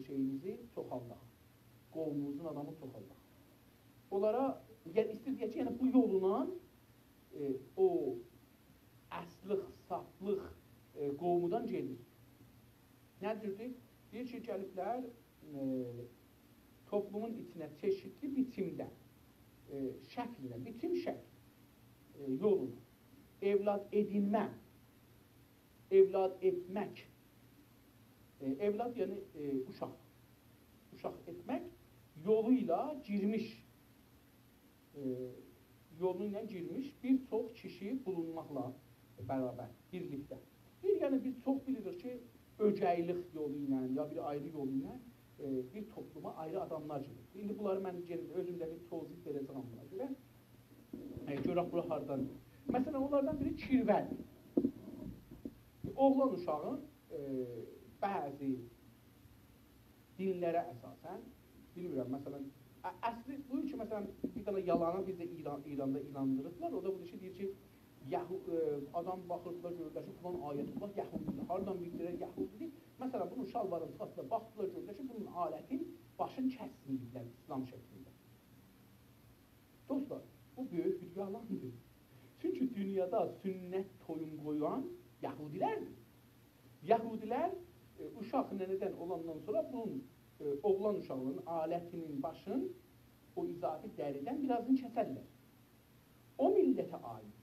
şeyimizi çoxaldaq, qovumuzun adamı çoxaldaq. Onlara, yəni istəyir ki, yəni bu yoluna o əslıq, saflıq qovmudan gelir. Nədirdir? Deyir ki, gəliblər toplumun içinə çeşitli biçimdə şəklinə, biçim şəkl yoluna evlad edinmə, evlad etmək, evlad yəni uşaq etmək yoluyla girmiş bir çox kişi bulunmaqla bərabər, birlikdə. Yəni biz çox bilirik ki, öcəylik yolu ilə ya bir ayrı yolu ilə bir topluma ayrı adamlar gelir. İndi bunları mən özümdə bir tozit verəcəm buna görə. Görək bura hardan. Məsələn, onlardan biri kirvədir. Oğlan uşağın bəzi dinlərə əsasən, bilmirəm, məsələn, əsli bu ki, məsələn, bir dənə yalana biz də İranda inandırırlar. O da bu deyir ki, adam baxırdılar, görürlər ki, bunun ayəti var, Yahudidir. Hardan bildirər Yahudidir? Məsələn, bunun şalvarın çıxasında baxdılar, görürlər ki, bunun alətin başını kəsməyiblər İslam şəklində. Dostlar, bu böyük bir yalandır. Çünki dünyada sünnət toyun qoyan Yahudilərdir. Yahudilər uşaq nənədən olandan sonra bunun oğlan uşağının alətinin başını o izafi dəridən birazını kəsərlər. O millətə aid.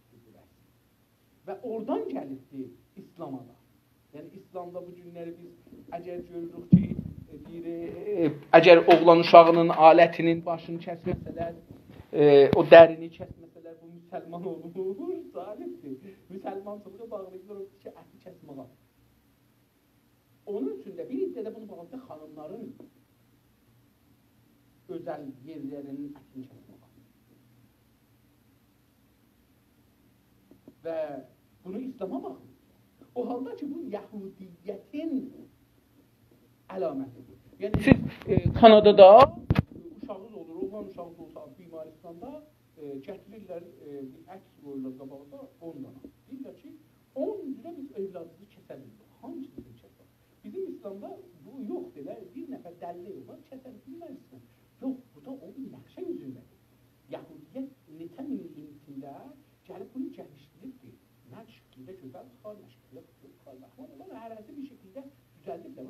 Və oradan gəlibdir İslama da. Yəni, İslamda bu günləri biz əgər görürük ki, əgər oğlan uşağının alətinin başını kəsməsələr, o dərini kəsməsələr, bu müsəlman olur, zalibdir. Müsəlmançılığı bağlayıblar o ki, əti kəsməğa. Onun üçün də bir iddə də bunu bağlıqda xanımların özəl yerlərinin ətini kəsməğa. Və bunu İslam'a baxın. O halda ki, bu Yahudiyyətin əlamətidir. Yəni, siz Kanadada uşağınız olur, oğlan uşağınız olsa bimaristanda gətirirlər, bir əks qoyurlar qabağda 10 dana. Deyirlər ki, 10 üzrə biz evladımızı kəsəbildik. Hamısını kəsəbildik. Bizim İslamda bu yoxdur. Bir nəfər dəlli yoxlar, kəsəbildirlər. Yox, bu da o bir nəqşə yüzündədir. Yahudiyyət neçə min ilin içində gəlib bunu gəlişdiribdir. Nə şəkildə gözəl xar, nə şəkildə xar, onlar hərəsi bir şəkildə düzəldirlər.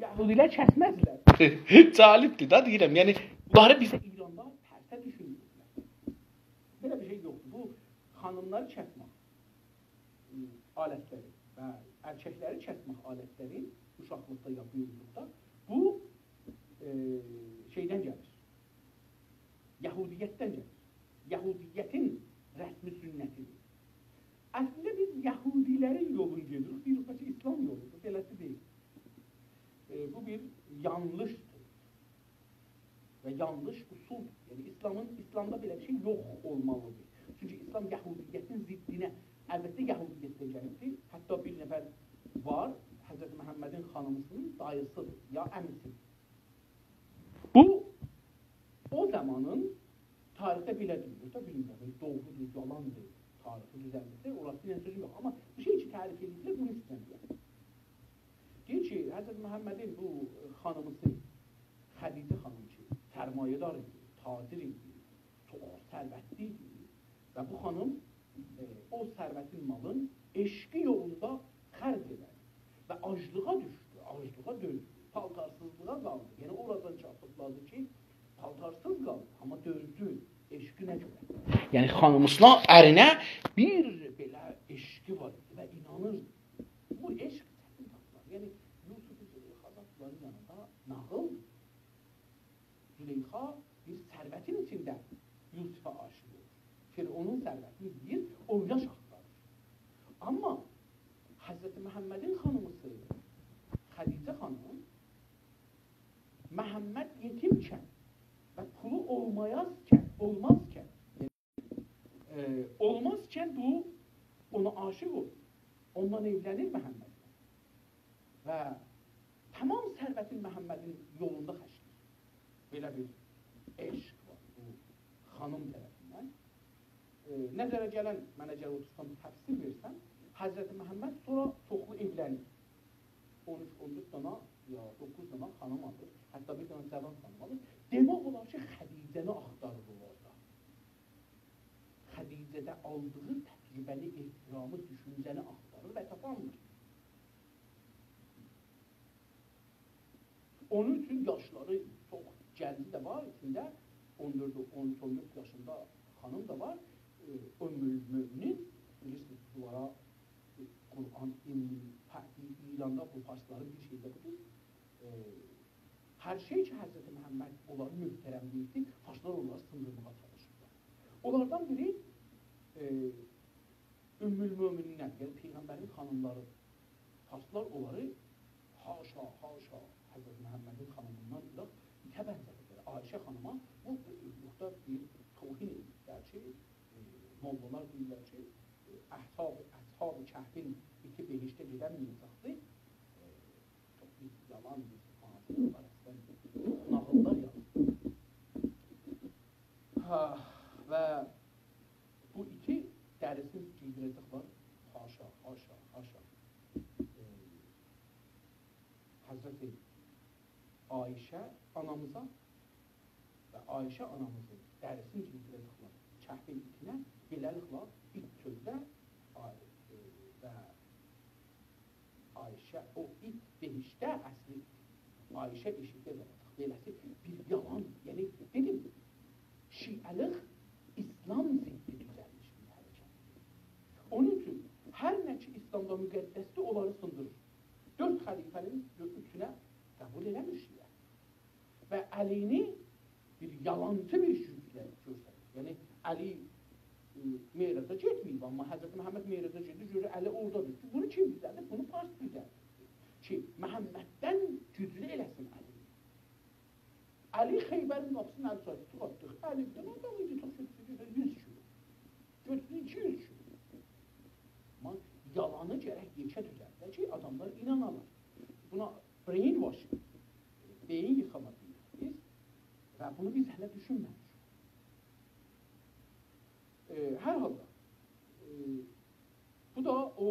Yahudilər kəsməzlər. Calibdir da deyirəm. Yəni bunları bizə İranda tərsə düşünürlər. Belə bir şey yoxdur. Bu xanımları kəsmək alətləri və erkəkləri kəsmək alətləri uşaqlıqda yapıldıqda bu şeydən gəlir. Yahudiyyətdən gəlir. Yahudiyyətin rəsmi sünnətidir. Əslində biz Yahudilərin yolunu gedirik, deyirik ki, İslam yoludur, beləsi deyil. Bu bir yanlışdır və yanlış usuldur. Yəni İslamda belə bir şey yox olmalıdır. Çünki İslam Yahudiyyətin ziddinə, əlbəttə Yahudiyyətdən gəlibdir. Hətta bir nəfər var, Hz. Məhəmmədin xanımısının dayısıdır, ya əmisidir. Bu, o zamanın tarixdə belə deyilir, da bilmirəm, doğrudur, yalandır, tarixi düzəldirsə, orası ilə sözüm yox. Amma bir şey ki, tərif edilir, bunu istəməyəm. Deyir ki, Hz. Məhəmmədin bu xanımısı, Xədicə xanım ki, sərmayədar idi, tacir idi, çox sərvətli idi və bu xanım o sərvətin malın eşqi yolunda xərc edər və aclığa düşdü, aclığa döndü, paltarsızlığa qaldı. Yəni oradan çatdıqladı ki, paltarsız qaldı, amma döndü eşqinə görə. Yəni xanımısına, ərinə bir belə eşqi var idi və inanırdı. Bu eşq çətin tapılar. Yəni Yusuf-u Züleyxa'nın yanında nağıldır. Züleyxa bir sərvətin içində Yusuf'a aşıq olur. Firavunun sərvətini yiyir, oyuna şaxtarır. Amma Hz. Məhəmmədin xanımısı Xədicə xanım Məhəmməd yetimkən və pulu olmazkən bu ona aşıq olur. Ondan evlənir Məhəmmədlə. Və tamam sərvətin Məhəmmədin yolunda xərcləyir. Belə bir eşq var bu xanım tərəfindən. Nəzərə gələn, mənə gəl otursam təfsir versəm, Hz. Məhəmməd sonra çoxlu evlənir. 13-14 dana ya 9 dana xanım alır. Hətta bir dana cavan xanım alır. Demək olar ki, Xədicəni axtarır orada. Xədicədə aldığı təcrübəli ehtiramı, düşüncəni axtarır və tapanmır. Onun üçün yaşları çox gəldi də var içində. 14-14 yaşında xanım da var. Ömür müminin, bilirsiniz, bunlara Kur'an, İranda bu farsların bir şeydə budur. Hər şey ki, Hz. Məhəmməd onları möhtərəm deyildi, farslar onları sındırmağa çalışırlar. Onlardan biri Ümmül Möminlər, yəni Peyğəmbərin xanımları. Farslar onları haşa, Hz. Məhəmmədin xanımından ilaq itə bənzədir. Ayşə xanıma bu yuxda bir tohin edirlər ki, mollalar deyirlər ki, Əhtab-ı Kəhfin iti behişdə gedəməyəcəkdir. Çox bir yalan bir fanatı var, əslən, nağıllar yazır. Və bu iki dərisini giydirəcəklər, haşa. Həzrəti Ayşə anamıza və Ayşə anamızın dərisini giydirəcəklər Kəhfin itinə, beləliklə it sözlə və Ayşə, o it behişdə əsli Ayşə eşikdə qalacaq. Beləsi bir yalan, yəni dedim, şiəlik İslam ziddi düzəlmiş bir hərəkət. Onun üçün hər nə ki İslamda müqəddəsdir, onları sındırır. 4 xəlifənin 3-ünə qəbul eləmişlər. Və Əlini bir yalancı bir şübhlə göstərir. Yəni Əli Meyraca getməyib, amma Hz. Məhəmməd Meyraca gedir, görür Əli oradadır. Bunu kim düzəldir? Bunu Fars düzəldir. Ki, Məhəmməddən güclü eləsin Əli. Əli Xeybərin qapısının əl sayısı çıxartdıq. Əlidən adam idi, çox götürdü 100 kilo. Götürdü 200 kilo. Amma yalanı gərək yekə düzəldir ki, adamlar inanalar. Buna brainwashing, beyin yıxama deyirik biz və bunu biz hələ düşünmədik. Hər halda bu da o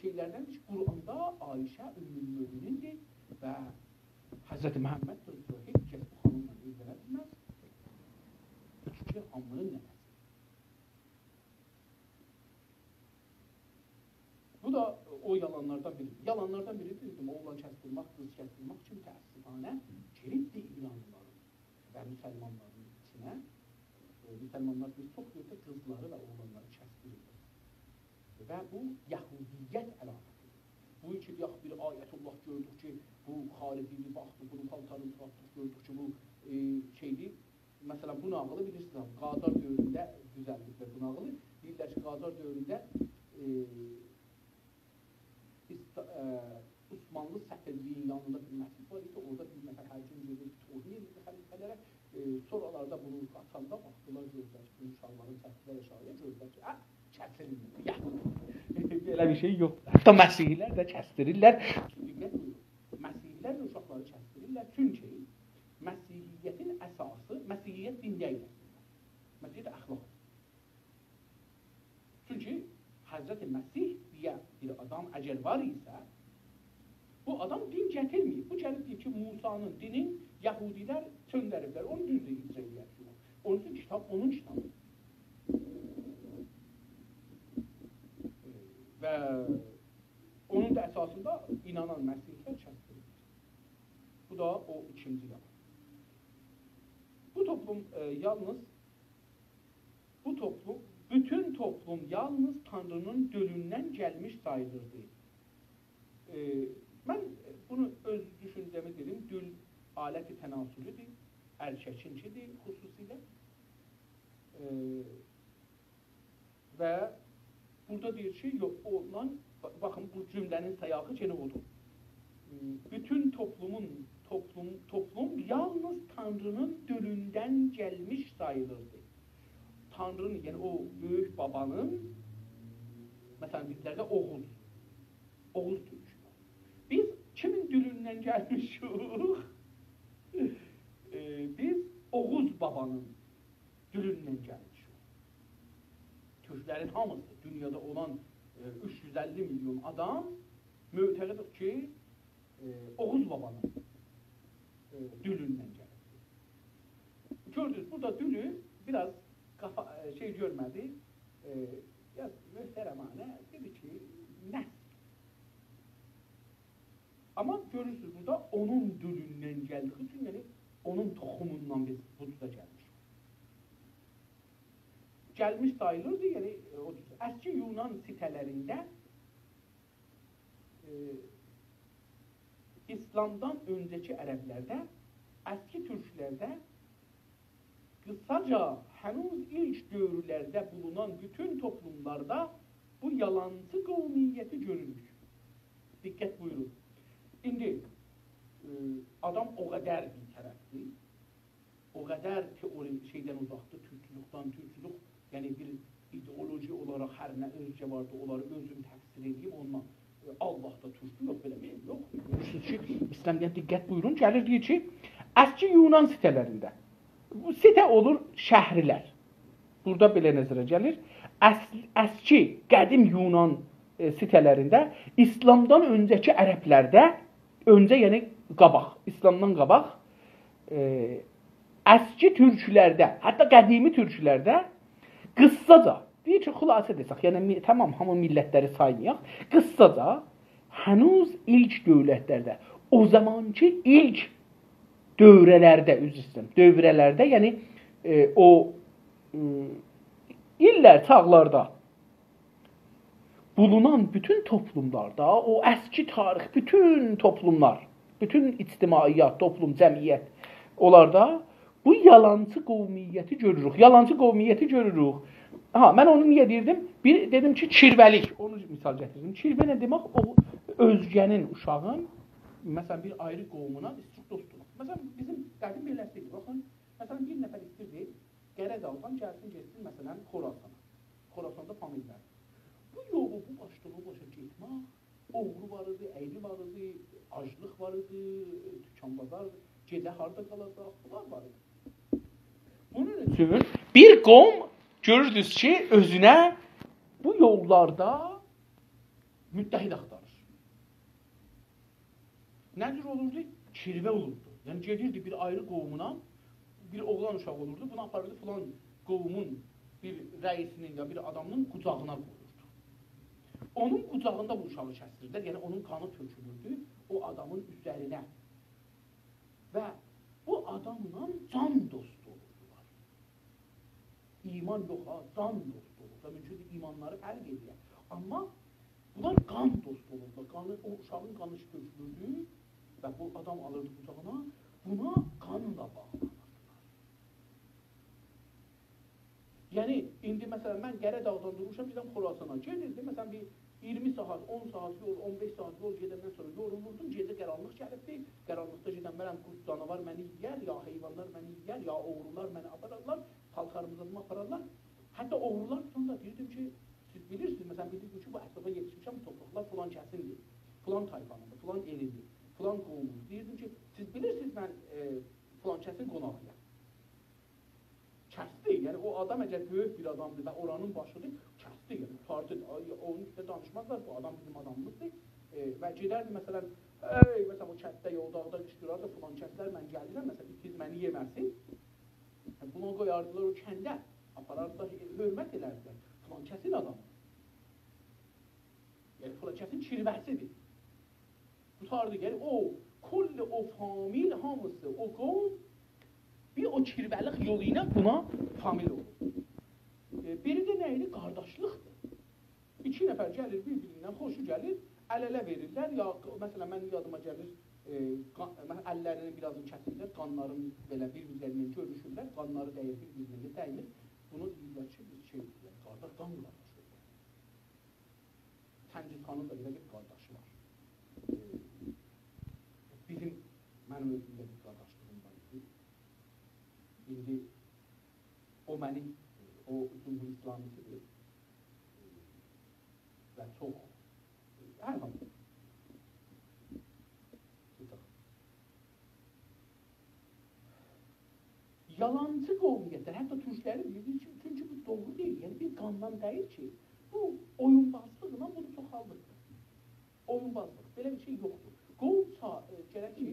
şeylərdən ki, Qur'anda Ayşə Ümmül Möminindir və Hz. Məhəmməd heç kəs bu xanımla evlənə bilməz. Çünki hamının nəfəsi. Bu da o yalanlardan biridir. yalanlardan biri dedim, oğlan kəstirmək, qız kəstirmək üçün təəssüfanə giribdi İranlıların və müsəlmanların içinə. Müsəlmanlar bir çox yerdə qızları və oğlanları kəstirirlər. Və bu Yahudiyyət əlamətidir. Bu üçün yax bir ayətullah gördük ki, bu xarici baxdı, bunun paltarını çıxartdıq, gördük ki, bu şeydir. Məsələn, bu nağılı bilirsiniz, Qadar dövründə düzəldiklər bu nağılı. Deyirlər ki, Qadar dövründə Osmanlı Səfəviliyin yanında bir məscid var idi, orada bir nəfər hərcim gedir, tohum edirdi xəlifələrə. Sonralarda bunu qaçanda baxdılar, gördülər ki, bu uşaqların çəkdilər aşağıya, gördülər ki, kəsilmir. Belə bir şey yoxdur. Hətta məsihlər də kəstirirlər. Məsihlər də uşaqları kəstirirlər. Çünki Məsihiyyətin əsası, Məsihiyyət din deyil. Məsihiyyət əxlaq. Çünki Həzrəti Məsih deyə bir adam əgər var isə, bu adam din gətirməyib. Bu gəlib deyir ki, Musanın dinin Yahudilər söndəriblər. Onu düzdür icra edirlər. Onun üçün kitab onun kitabı. Və onun da əsasında inanan məsihlər kəsdirir. Bu da o ikinci yalan. Bu toplum bütün toplum yalnız Tanrının dölündən gəlmiş sayılırdı. Mən bunu öz düşüncəmi dedim, dül aləti tənasülüdür, ərkəkincidir xüsusilə. Və burada deyir ki, yox, olan, baxın bu cümlənin sayağı gene odur. Bütün toplum yalnız Tanrının dölündən gəlmiş sayılırdı. Tanrının, yəni o böyük babanın, məsələn bizlərdə Oğuz türkü. Biz kimin dölündən gəlmişik? Biz Oğuz babanın dölündən gəlmişik. Türklərin hamısı, dünyada olan 350 milyon adam mötəqidir ki, Oğuz babanın dülündən gəlir. Gördünüz, burada dülü biraz şey görmədi, möhtərəmanə dedi ki, nəsl. Amma görürsünüz, burada onun dülündən gəldiği üçün, yəni onun toxumundan biz bu tuta gəlmiş. Gəlmiş sayılırdı, yəni əski Yunan sitələrində İslamdan öncəki ərəblərdə, əski türklərdə qısaca hənuz ilk dövrlərdə bulunan bütün toplumlarda bu yalancı qovmiyyəti görülür. Diqqət buyurun. İndi adam o qədər bir tərəfdir, o qədər teori şeydən uzaqdır, türkçülük, yəni bir ideoloji olaraq hər nə özcə vardı, onları özüm təfsir edeyim, ondan Allah'da türkü yox, belə bir şey yox. Görürsünüz ki, İslam'dan diqqət buyurun, gəlir deyir ki, əski Yunan sitələrində, bu sitə olur şəhrilər. Burada belə nəzərə gəlir. Əski, qədim Yunan sitələrində, İslamdan öncəki ərəblərdə, öncə yəni qabaq, İslamdan qabaq, əski türklərdə, hətta qədimi türklərdə qıssaca, deyir ki, xülasə desək, yəni tamam, hamı millətləri saymayaq, qıssaca, hənuz ilk dövlətlərdə, o zamanki ilk dövrələrdə, yəni o illər, çağlarda bulunan bütün toplumlarda, o əski tarix, bütün toplumlar, bütün ictimaiyyat, toplum, cəmiyyət, onlarda bu yalancı qovmiyyəti görürük. Yalancı qovmiyyəti görürük. Mən onu niyə deyirdim? Dedim ki, kirvəlik, onu misal gətirdim. Kirvə nə demək? O özgənin, uşağın, məsələn, bir ayrı qovmuna istik dostluq. Məsələn, bizim qədim beləsidir. Baxın, məsələn, bir nəfər istirdir, qərəz alsan, gəlsin, getsin, məsələn, Xorasana. Xorasanda famillər. Bu yolu, bu başlığı başa getmək, oğru var idi, əyri var idi, aclıq var idi, tükanbazar, gecə harda qalacaq, bunlar var idi. Bunun üçün bir qovm görürdünüz ki, özünə bu yollarda müttəhid axtarır. Nə cür olurdu? Kirvə olurdu. Yəni gedirdi bir ayrı qovmuna, bir oğlan uşaq olurdu, bunu aparırdı filan qovmun bir rəisinin ya bir adamın qucağına qoyurdu. Onun qucağında bu uşağı kəsdirdilər. Yəni onun qanı tökülürdü o adamın üzərinə. Və bu adamla can dostu olurdular. İman yox ha, can dostu olurdular. Mümkün imanları fərq edir. Amma bunlar qan dostu olurdular. O uşağın qanı tökülürdü və bu adam alırdı qucağına, buna qanla bağlanırdılar. Yəni, indi məsələn, mən Qəradağdan durmuşam, birdən Xorasana gedirdim. Məsələn, bir 20 saat, 10 saat yol, 15 saat yol gedəndən sonra yorulurdum. Gecə qaranlıq gəlibdi. Qaranlıqda gedən mənəm, qurt canavar məni yiyər, ya heyvanlar məni yiyər, ya oğrular məni apararlar, paltarımızı apararlar. Hətta oğrular tutanda deyirdim ki, siz bilirsiniz, məsələn, bilirdim ki, bu ətrafa yetişmişəm, bu torpaqlar filan kəsindir, filan tayfanıdır, filan elidir, filan qovumdur. Deyirdim ki, siz bilirsiniz, mən filan kəsin qonağıyam. Kəsdi, yəni o adam əgər böyük bir adamdır və oranın başıdır, kəsdi, yəni tutardı, onun üstündə danışmazlar, bu adam bizim adamımızdır və gedərdi, məsələn, məsələn, o kənddə, yoldağda qışqırardı, filan kəslər mən gəldirəm, məsələn, itiz məni yeməsin, bunu qoyardılar o kəndə, aparardılar, hörmət edərdilər, filan kəsin adamı, yəni filan kəsin kirvəsidir, tutardı, yəni o famil hamısı, o qovm, bir o kirvəlik yolu ilə buna famil olur. Biri də nə idi? Qardaşlıqdır. İki nəfər gəlir, bir-birindən xoşu gəlir, əl-ələ verirlər, ya məsələn, mənim yadıma gəlir, əllərinin birazını kəsirlər, qanların belə bir-birlərindən görüşürlər, qanları dəyir, bir-birlərinə dəymir. Bunu deyirlər ki, biz şey deyirlər, qardaş, qan qardaşı olur. Çəngiz-xanın da belə bir qardaşı var. Mənim özümdə bir qardaşlığım var idi. İndi o mənim, o Cumhur İslamisidir və çox, hər hansı. Yalancı qovmiyyətlər, hətta türkləri bilir ki, çünki bu doğru deyil, yəni bir qandan deyil ki, bu oyunbazlıqla bunu çoxaldıqdır. Oyunbazlıq, belə bir şey yoxdur. Qovm gərək ki,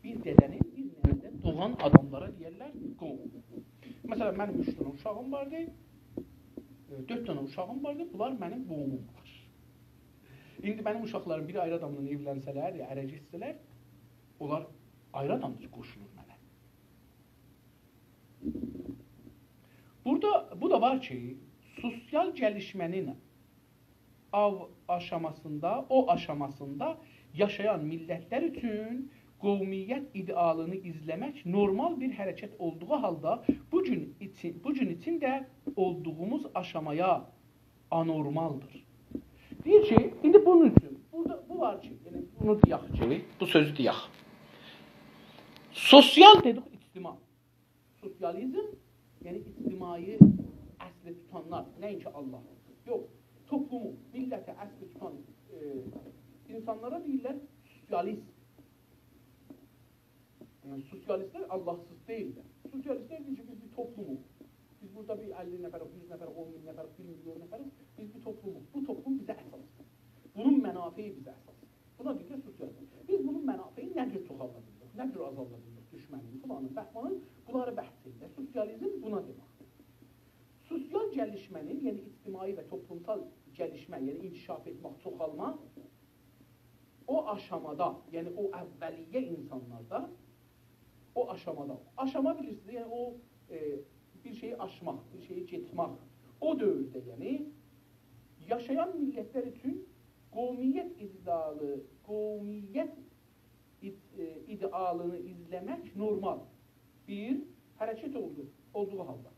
bir dədənin, bir nənədən doğan adamlara deyərlər qovm. Məsələn, mənim 3 dənə uşağım vardı, 4 dənə uşağım vardı, bunlar mənim qovmum var. İndi mənim uşaqlarım biri ayrı adamla evlənsələr, ya ərə getsələr, onlar ayrı adamdır, qoşulur mənə. Burada, bu da var ki, sosial gəlişmənin o aşamasında yaşayan millətlər üçün qovmiyyət idealını izləmək normal bir hərəkət olduğu halda bu gün için də olduğumuz aşamaya anormaldır. Deyir ki, indi bunun üçün, bu var ki, yəni bunu deyək ki, bu sözü deyək. Sosial dedik ictima. Sosializm, yəni ictimai əsli tutanlar, nəinki Allah. Yox, toplumu, milləti əsli tutan insanlara deyirlər sosialist. Yəni, sosialistlər Allahsız deyirlər. Sosialistlər deyir ki, biz bir toplumuz. Biz burada bir 50 nəfər, 100 nəfər, 10 min nəfər, 1 milyon nəfəriz. Biz bir toplumuz. Bu toplum bizə əsasdır. Bunun mənafeyi bizə əsasdır. Buna deyirlər sosializm. Biz bunun mənafeyi nə cür çoxalda bilirik, nə cür azalda bilirik, düşmənin, filanın, bəhmanın, bunları bəhs edirlər. Sosializm buna deməkdir. Sosial gəlişmənin, yəni ictimai və toplumsal gəlişmə, yəni inkişaf etmək, çoxalma, o aşamada, yəni o əvvəliyyə insanlarda, o aşamada, aşama bilirsiniz, yəni o bir şeyi aşmaq, bir şeyi getmək, o dövrdə, yəni yaşayan millətlər üçün qovmiyyət idealını izləmək normal bir hərəkət olduğu halda.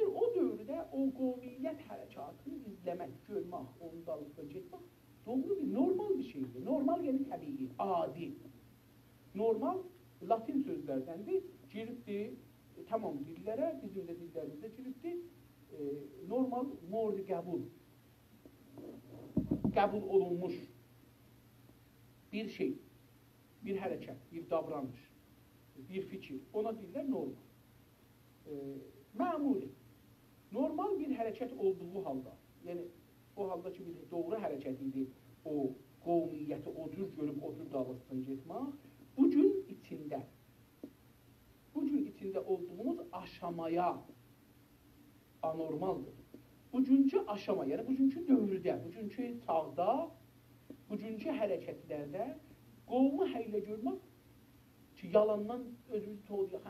O dövrdə o qovmiyyət hərəkatını izləmək, görmək, onun dalında getmək doğru bir, normal bir şeydir. Normal yəni təbii, adi. Normal Latin sözlərdəndir, giribdir, tamam dillərə, bizim də dillərimizdə giribdir, normal mordi qəbul. Qəbul olunmuş bir şey, bir hərəkət, bir davranış, bir fikir, ona deyirlər normal. Məmuli, normal bir hərəkət olduğu halda, yəni o halda ki, bir doğru hərəkət idi, o qovmiyyəti o cür görüb, o cür dalısını getmək, bu gün içində olduğumuz aşamaya anormaldır. bugünkü aşama, yəni bugünkü dövrdə, bugünkü çağda, bugünkü hərəkətlərdə qovmu həylə görmək ki, yalandan özümüzü toğlayaq,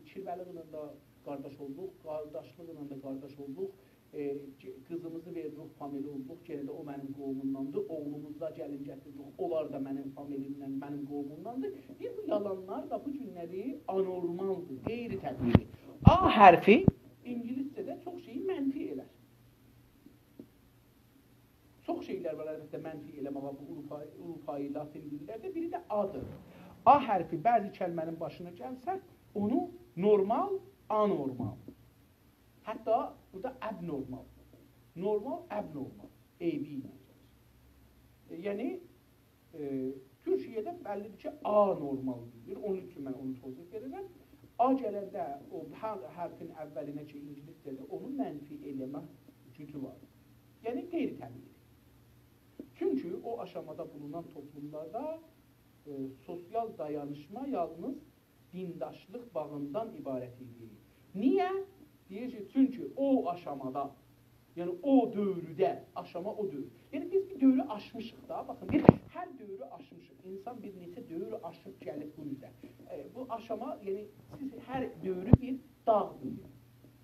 kirvəliqlə də qardaş olduq, qardaşlıqla da qardaş olduq, qızımızı verdik, famili olduq, yenə də o mənim qovumumdandır, oğlumuzda gəlin gətirdik, onlar da mənim familimdən, mənim qovumumdandır. Bu yalanlar da bu günləri anormaldır, qeyri-təbii. A hərfi İngiliscədə çox şeyi mənfi elər. Çox şeylər var əlbəttə mənfi eləməyə bu Avropai Latin dillərdə, biri də A-dır. A hərfi bəzi kəlmənin başına gəlsə, onu normal, anormal. Hətta bu da abnormal. Normal, abnormal. AB ilə gəlir. Yəni, Türkiyədə bəllidir ki, anormal deyilir. Onun üçün mən onu tozluq verirəm. A gələndə o hərfin əvvəlinə ki, İngiliscədə onu mənfi eləmə gücü var. Yəni, qeyri-təbiidir. Çünki o aşamada bulunan toplumlarda sosial dayanışma yalnız dindaşlıq bağından ibarət idi. Niyə? Deyəcək, çünki o aşamada, yəni o dövrdə, aşama o dövr. Yəni biz bir dövrü aşmışıq da, baxın, biz hər dövrü aşmışıq. İnsan bir neçə dövrü aşıb gəlib bu üzə. Bu aşama, yəni siz hər dövrü bir dağdır.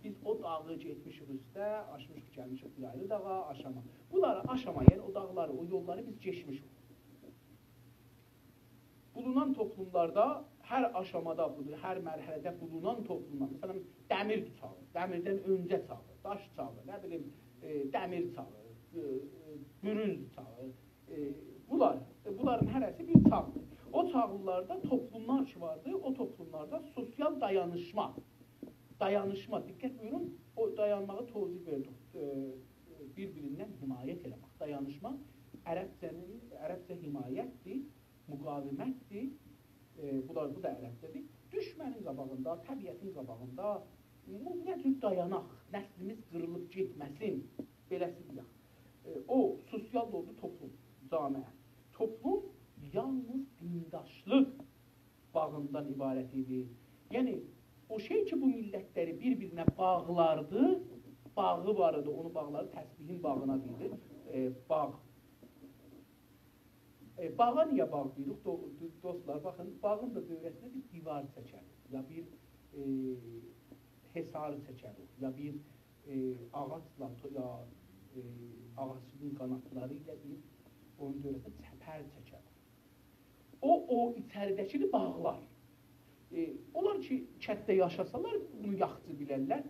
Biz o dağı getmişik üstə, aşmışıq, gəlmişik bir ayrı dağa, aşama. Bunları aşama, yəni o dağları, o yolları biz geçmişik. Bulunan toplumlarda hər aşamada, hər mərhələdə bulunan toplumlar, məsələn, dəmir çağı, dəmirdən öncə çağı, daş çağı, nə bilim, dəmir çağı, bürünc çağı, bunların hərəsi bir çağdır. O çağlarda toplumlar ki vardı, o toplumlarda sosial dayanışma, diqqət buyurun, o dayanmağı tozih verdik, bir-birindən himayət eləmək. Dayanışma, ərəbcə himayətdir, müqavimətdir, bu da ərəbcədir. Düşmənin qabağında, təbiətin qabağında nə cür dayanaq, nəslimiz qırılıb getməsin, beləsi deyək. O, sosial oldu toplum, camiə. Toplum yalnız dindaşlıq bağından ibarət idi. Yəni, o şey ki, bu millətləri bir-birinə bağlardı, bağı var idi, onu bağları təsbihin bağına deyilir, bağ. Bağa niyə bağ deyirik? Dostlar, baxın, bağın da dövrəsində bir divar çəkərik, ya bir hesar çəkərik, ya bir ağaçla, ya ağaçın qanatları ilə bir onun dövrəsində çəpər çəkərik. O içəridəkini bağlar. Onlar ki, kətdə yaşasalar, bunu yaxçı bilərlər.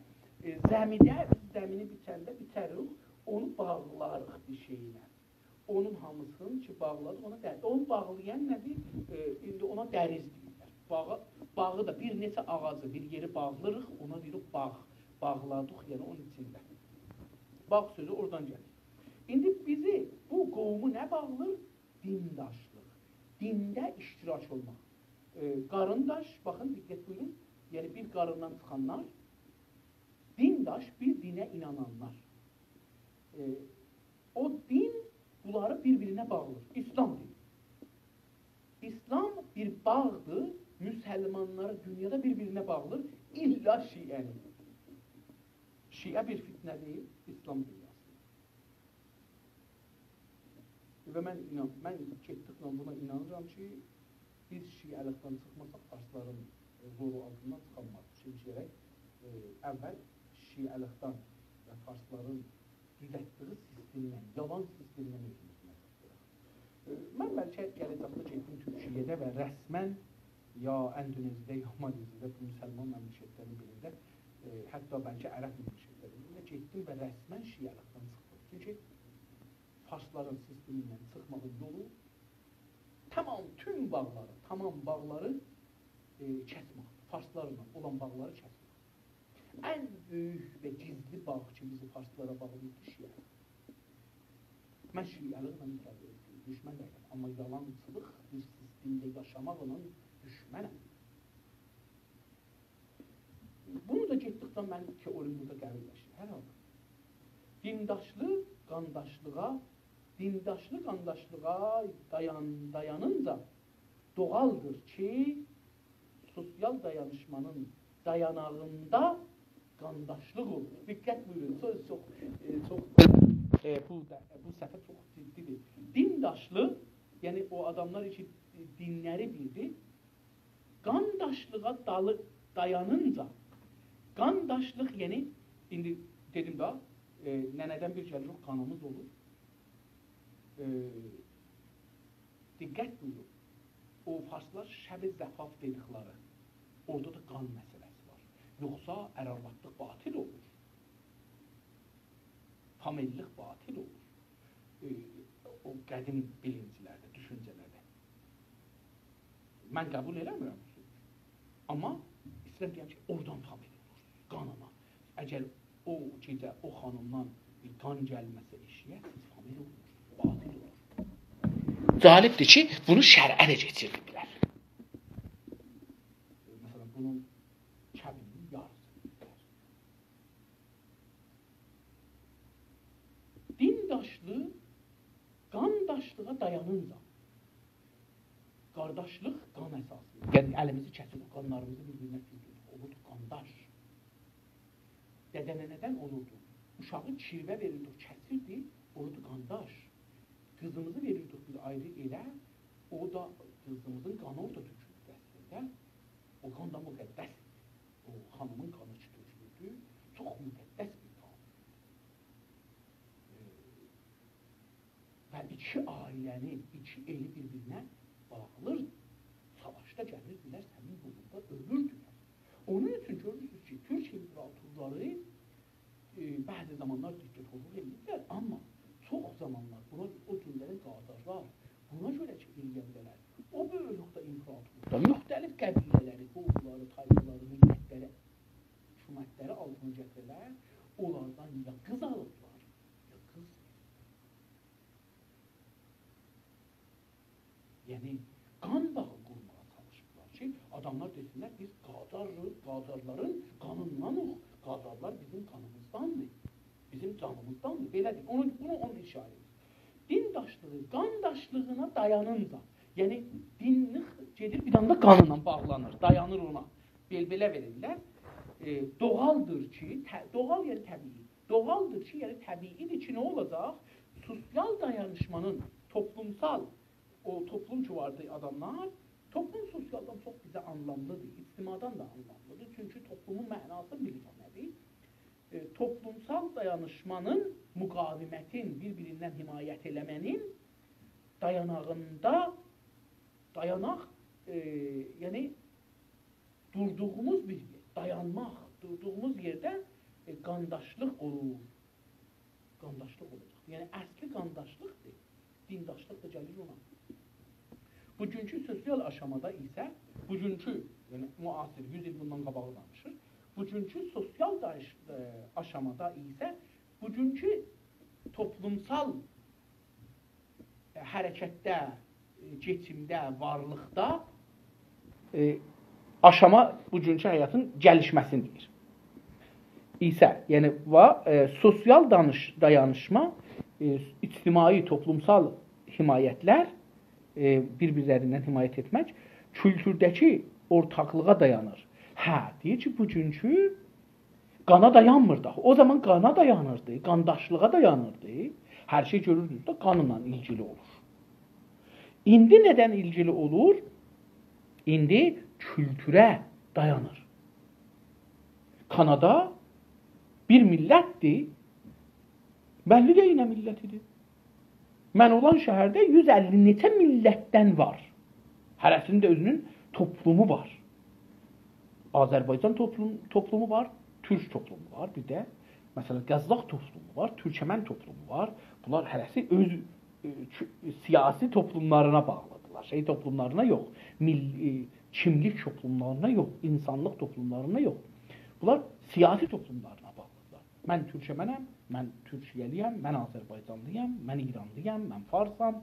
Zəmini bitərik, onu bağlarıq bir şeylə. Onun hamısını ki, bağladıq, ona dəriz. Onu bağlayan nədir? İndi ona dəriz deyirlər. Bağı da bir neçə ağacı, bir yeri bağlarıq, ona deyirik bağ. Bağladıq, yəni onun içində. Bağ sözü oradan gəlir. İndi bizi bu qovmu nə bağlar? Dindaşlıq. Dində iştirak olmaq. Qarındaş, baxın, diqqət buyurun, yəni bir qarından çıxanlar, dindaş bir dinə inananlar. O din bunları bir-birinə bağlar. İslam deyil. İslam bir bağdır, müsəlmanları dünyada bir-birinə bağlar, illa şiəni. Şiə bir fitnə deyil, İslam dünyası. Və mən getdiklə buna inanıram ki, biz şiəlikdən çıxmasaq, farsların zoru altından çıxanmaz. Çünki əvvəl şiəlikdən və farsların düzətdiyi sistemlə, yalan sistemlə özümüz məzəqdir. Mən bəlkə gələcəkdə getdim Türkiyədə və rəsmən ya Əndoneziyədə, ya Malezyada bu müsəlman məmləkətlərin birində, hətta bəlkə ərəb məmləkətlərin birində getdim və rəsmən şiəlikdən çıxdım. Çünki farsların sistemindən çıxmağın yolu tüm bağları kəsmək, farslarla olan bağları kəsmək. Ən böyük və gizli bağ ki, bizi farslara bağlıydı şiəlik. Mən şiəliklə düşmən deyiləm, amma yalancılıq bir sistemdə yaşamaqla düşmənəm. Bunu da getdikdən mən teorim burada qəbirləşir, hər halda. Dindaşlıq qandaşlığa dayanınca doğaldır ki, sosial dayanışmanın dayanağında qandaşlıq olur. Diqqət buyurun, söz çox bu səfər çox ciddidir. Dindaşlıq, yəni o adamlar için dinləri birdir. Qandaşlığa dayanınca, qandaşlıq, yəni indi dedim da, nənədən bir gəlir, qanımız olur. Diqqət buyurun. O farslar şəb-i zəfaf dedikləri, orada da qan məsələsi var. Yoxsa ərarlatlıq batil olur. Famillik batil olur. O qədim bilincilərdə, düşüncələrdə. Mən qəbul eləmirəm. Amma istəyirəm deyəm ki, oradan famil olur, qanına. Əgər o gecə, o xanımdan bir qan gəlməsə eşiyə, siz famil olur, batil olur. Galibdir ki, bunu şər'ə də keçirdilər. Məsələn, bunun kəbinin yarısı. Dindaşlıq, qandaşlığa dayanınca, qardaşlıq qan əsaslı. Yəni, əlimizi kəsib, qanlarımızı bir-birinə sürdük. Olurdu qandaş. Dədənənədən olurdu. Uşağı kirvə verirdik, kəsirdi, olurdu qandaş. Qızımızı verirdik bir ayrı elə, o da qızımızın qanı orada töküldü əslində. O qan da müqəddəsdir. O xanımın qanı töküldü. Çox müqəddəs bir qan. Və iki ailəni, iki eli bir-birinə bağlır, savaşda gəlirdilər, sənin yolunda ölürdülər. Onun üçün görürsünüz ki, Türk imperatorları bəzi zamanlar diktatörlük edirlər, amma çox zamanlar buna, o günlərin qadarlar buna görə ki, eləyəndələr. O böyüklükdə imperatorluqda müxtəlif qəbilələri, qovları, tayfaları, millətləri, hükümətləri altına gətirilər, onlardan ya qız alıblar, ya qız. Yəni, qan bağı qurmağa çalışırlar ki, adamlar desinlər, biz qadarların qanındanıq, qadarlar bizim qanımızdandır. Bizim canımızdandır, belədir. Onu işarə edir. Dindaşlığı, qandaşlığına dayanınca, yəni dinlik gedir, bir anda qanla bağlanır, dayanır ona. Bel-belə verirlər. Doğaldır ki, doğal yəni təbii. Doğaldır ki, yəni təbiidir ki, nə olacaq? Sosial dayanışmanın, toplumsal, o toplum ki vardı adamlar, toplum sosialdan çox bizə anlamlıdır, ictimadan da anlamlıdır. Çünki toplumun mənası bilir nədir? Toplumsal dayanışmanın, müqavimətin, bir-birindən himayət eləmənin dayanağında, dayanaq, yəni durduğumuz bir yer, dayanmaq, durduğumuz yerdə qandaşlıq olur. Qandaşlıq olacaq. Yəni, əsli qandaşlıqdır, dindaşlıq da gəlir ona. Bugünkü sosial aşamada isə, bugünkü, yəni müasir, 100 il bundan qabağı danışır, bugünkü sosial aşamada isə, bugünkü toplumsal hərəkətdə, keçimdə, varlıqda aşama bugünkü həyatın gəlişməsindir. İsə, yəni sosial dayanışma, ictimai, toplumsal himayətlər, bir-birlərindən himayət etmək, kültürdəki ortaqlığa dayanır. Hə, deyir ki, bugünkü qana dayanmır da. O zaman qana dayanırdı, qandaşlığa dayanırdı. Hər şey görürdünüz də qanla ilgili olur. İndi nədən ilgili olur? İndi kültürə dayanır. Kanada bir millətdir, bəlli də yine millətidir. Mən olan şəhərdə 150 neçə millətdən var. Hərəsinin də özünün toplumu var. Azərbaycan toplumu var, Türk toplumu var, bir də məsələn Qazax toplumu var, Türkmen toplumu var. Bunlar hərəsi öz siyasi toplumlarına bağlıdırlar. Şey toplumlarına yox, kimlik toplumlarına yox, insanlıq toplumlarına yox. Bunlar siyasi toplumlarına bağlıdırlar. Mən Türkmenəm, mən Türkiyəliyəm, mən Azərbaycanlıyam, mən İranlıyam, mən Farsam.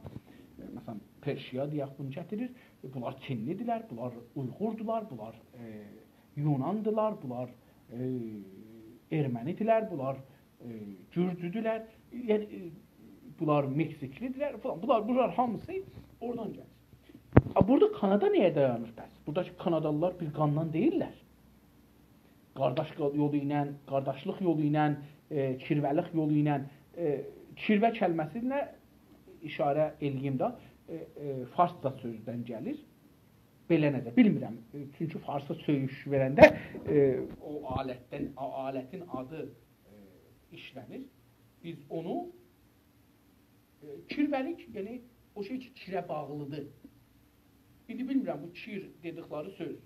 Məsələn, Perşiya deyək bunu gətirir. Bunlar Çinlidirlər, bunlar Uyğurdular, bunlar Yunandılar, bunlar Ermənidirlər, bunlar Gürcüdülər, yəni bunlar Meksiklidirlər falan. Bunlar hamısı oradan gəlir. Burada Kanada nəyə dayanır bəs? Buradakı Kanadalılar bir qandan deyirlər. qardaş yolu ilə, qardaşlıq yolu ilə, kirvəlik yolu ilə, kirvə kəlməsinə işarə eləyim də, farsca sözdən gəlir. Belə nədir? Bilmirəm. Çünki farsça söyüş verəndə o alətin adı işlənir. Biz onu kirvəlik, yəni o şey ki, kirə bağlıdır. İndi bilmirəm, bu kir dedikləri söz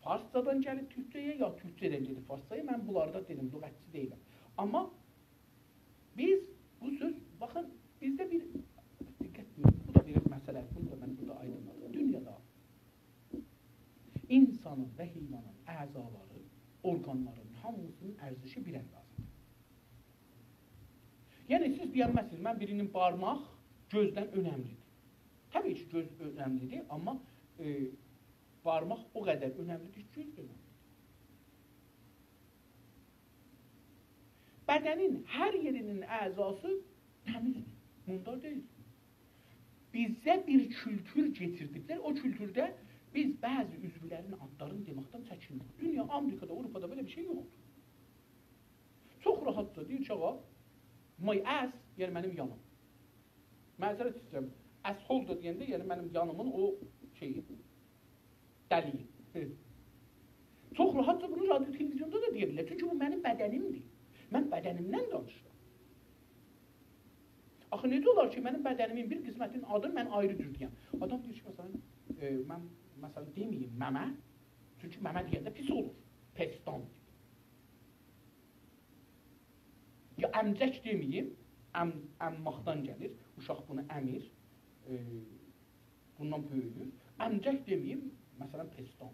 farscadan gəlib türkçəyə, ya türkçədən gəlib farscaya. Mən bunlarda dedim, lüğətçi deyiləm. Amma biz bu söz, baxın, bizdə bir, diqqət buyurun, bu da bir məsələ, bunu da mən burada aydınladım. Dünyada insanın və heyvanın əzaları, orqanların hamısının ərzişi bir əndazıdır. Yəni, siz deyəməzsiniz, mən birinin barmaq gözdən önəmlidir. Təbii ki, göz önəmlidir, amma barmaq o qədər önəmlidir ki, göz önəmlidir. Bədənin hər yerinin əzası təmizdir, mundar deyil. Bizə bir kültür getirdiklər, o kültürdə biz bəzi üzvlərin adlarını deməkdən çəkindik. Dünya, Amerikada, Avropada belə bir şey yoxdur. Çox rahatdır, deyir çağa, my ass, yəni mənim yanım. Məzərət istəyirəm, asshole da deyəndə, yəni mənim yanımın o şeyi, dəliyi. Çox rahatdır, bunu radyo televizyonda da deyə bilər. Çünki bu mənim bədənimdir. Mən bədənimdən danışıram. Axı, necə olar ki, mənim bədənimin bir qismətinin adını mən ayrı cür deyəm. Adam deyir ki, məsələn, mən məsələn deməyim məmə, çünki məmə deyəndə pis olur, pestan. Ya əmcək deməyim, əmmaqdan gəlir, uşaq bunu əmir, bundan böyüyür. Əmcək deməyim, məsələn, pestan.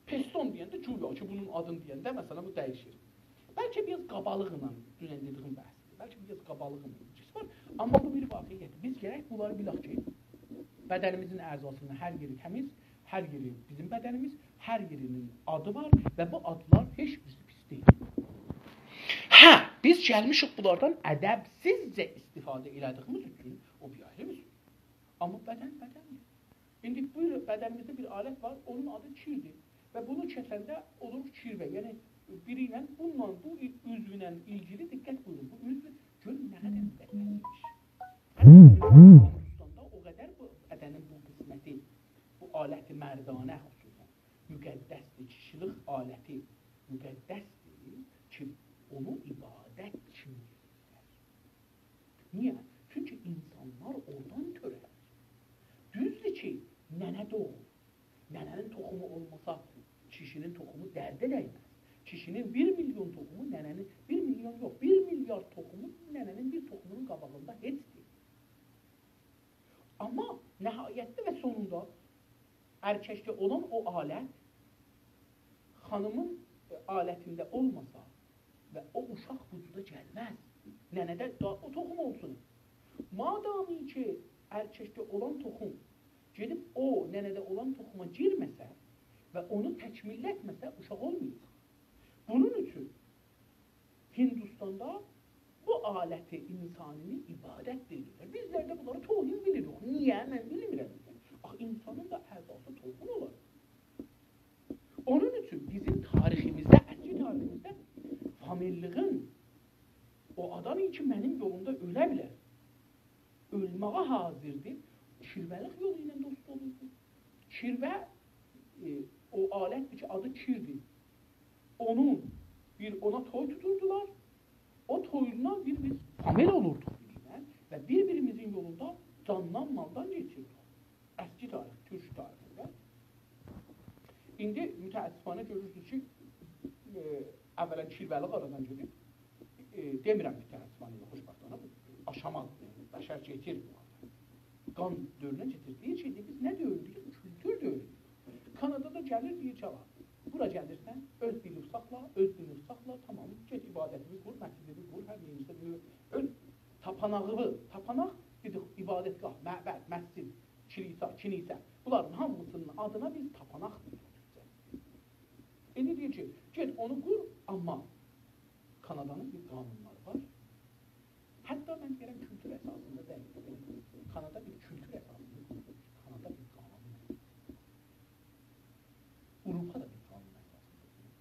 Pestan deyəndə güya ki, bunun adını deyəndə, məsələn, bu dəyişir. Bəlkə biraz qabalıqla, dünən dediyim bəhsdir, bəlkə biraz qabalıqla ilgisi var, amma bu bir vaqiyyətdir. Biz gərək bunları bilək ki, bədənimizin əzasının hər yeri təmiz, hər yeri bizim bədənimiz, hər yerinin adı var və bu adlar heç birisi pis deyil. Hə, biz gəlmişik bunlardan ədəbsizcə istifadə elədiyimiz üçün o bir ayrı bir. Amma bədən bədəndir. İndi buyurun, bədənimizdə bir alət var, onun adı kirdir və bunu kəsəndə olur kirvə. Yəni biri ilə, bununla, bu üzvü ilə ilgili diqqət buyurun. Bu üzvü görün nə qədər müqəddəsiymiş. Hindistanda o qədər bu bədənin bu qisməti, bu aləti mərdanə xüsusən müqəddəsdir, kişilik aləti müqəddəsdir ki, onu ibadət kimi edirlər. Niyə? Çünki insanlar oradan törər. Düzdür ki, nənə doğur. Nənənin toxumu olmasa, kişinin toxumu dərdə dəyməz. Kişinin 1 milyon toxumu, nənənin 1 milyon yox, 1 milyar toxumu nənənin bir toxumunun qabağında heçdir. Amma nəhayətdə və sonunda erkəkdə olan o alət xanımın alətində olmasa və o uşaq vücuda gəlməz. Nənədə o toxum olsun. Madami ki, erkəkdə olan toxum gedib o nənədə olan toxuma girməsə və onu təkmillətməsə uşaq olmayacaq. Bunun üçün Hindistanda bu aləti insanini ibadət deyirlər. Bizlər də bunları tohin bilirik. Niyə? Mən bilmirəm. Axı, insanın da əzası tohin olar. Onun üçün bizim tariximizdə, əski tariximizdə familliğin o adam ki, mənim yolumda ölə bilər. Ölməyə hazırdır. Kirvəlik yolu ilə dost olurdur. Kirvə o alətdir ki, adı kirdir. Ona toy tuturdular. O toyundan biz famil olurduk bizler və bir-birimizin yolunda candan maldan geçirdik. Əski tarix, türk tarixində. İndi mütəəssifانه görürsünüz ki, əvvələn kirvəlik aradan gedib, demirəm mütəəssifانه xoşbəxtana, aşamaz, bəşər geçir bu arada. Qan dörünə getir. Deyir ki, biz nə döyüldük? Kültür döyüldük. Kanadada gəlir, deyir çala. Bura gəlirsən, öz bilir saxla, tamam, get ibadətini qur, məscidini qur, hər yerimizdə öz tapanağını, tapanaq dedik, ibadətgah, məbəd, məscid, kinisə, bunların hamısının adına biz tapanaq dedik. İndi deyir ki, get onu qur, amma Kanadanın bir qanunları var. Hətta mən deyirəm, kültür əsasında deyil, Kanada bir kültür əsasında qurulur, Kanada bir qanun. Avropada bir qanun əsasında qurulur.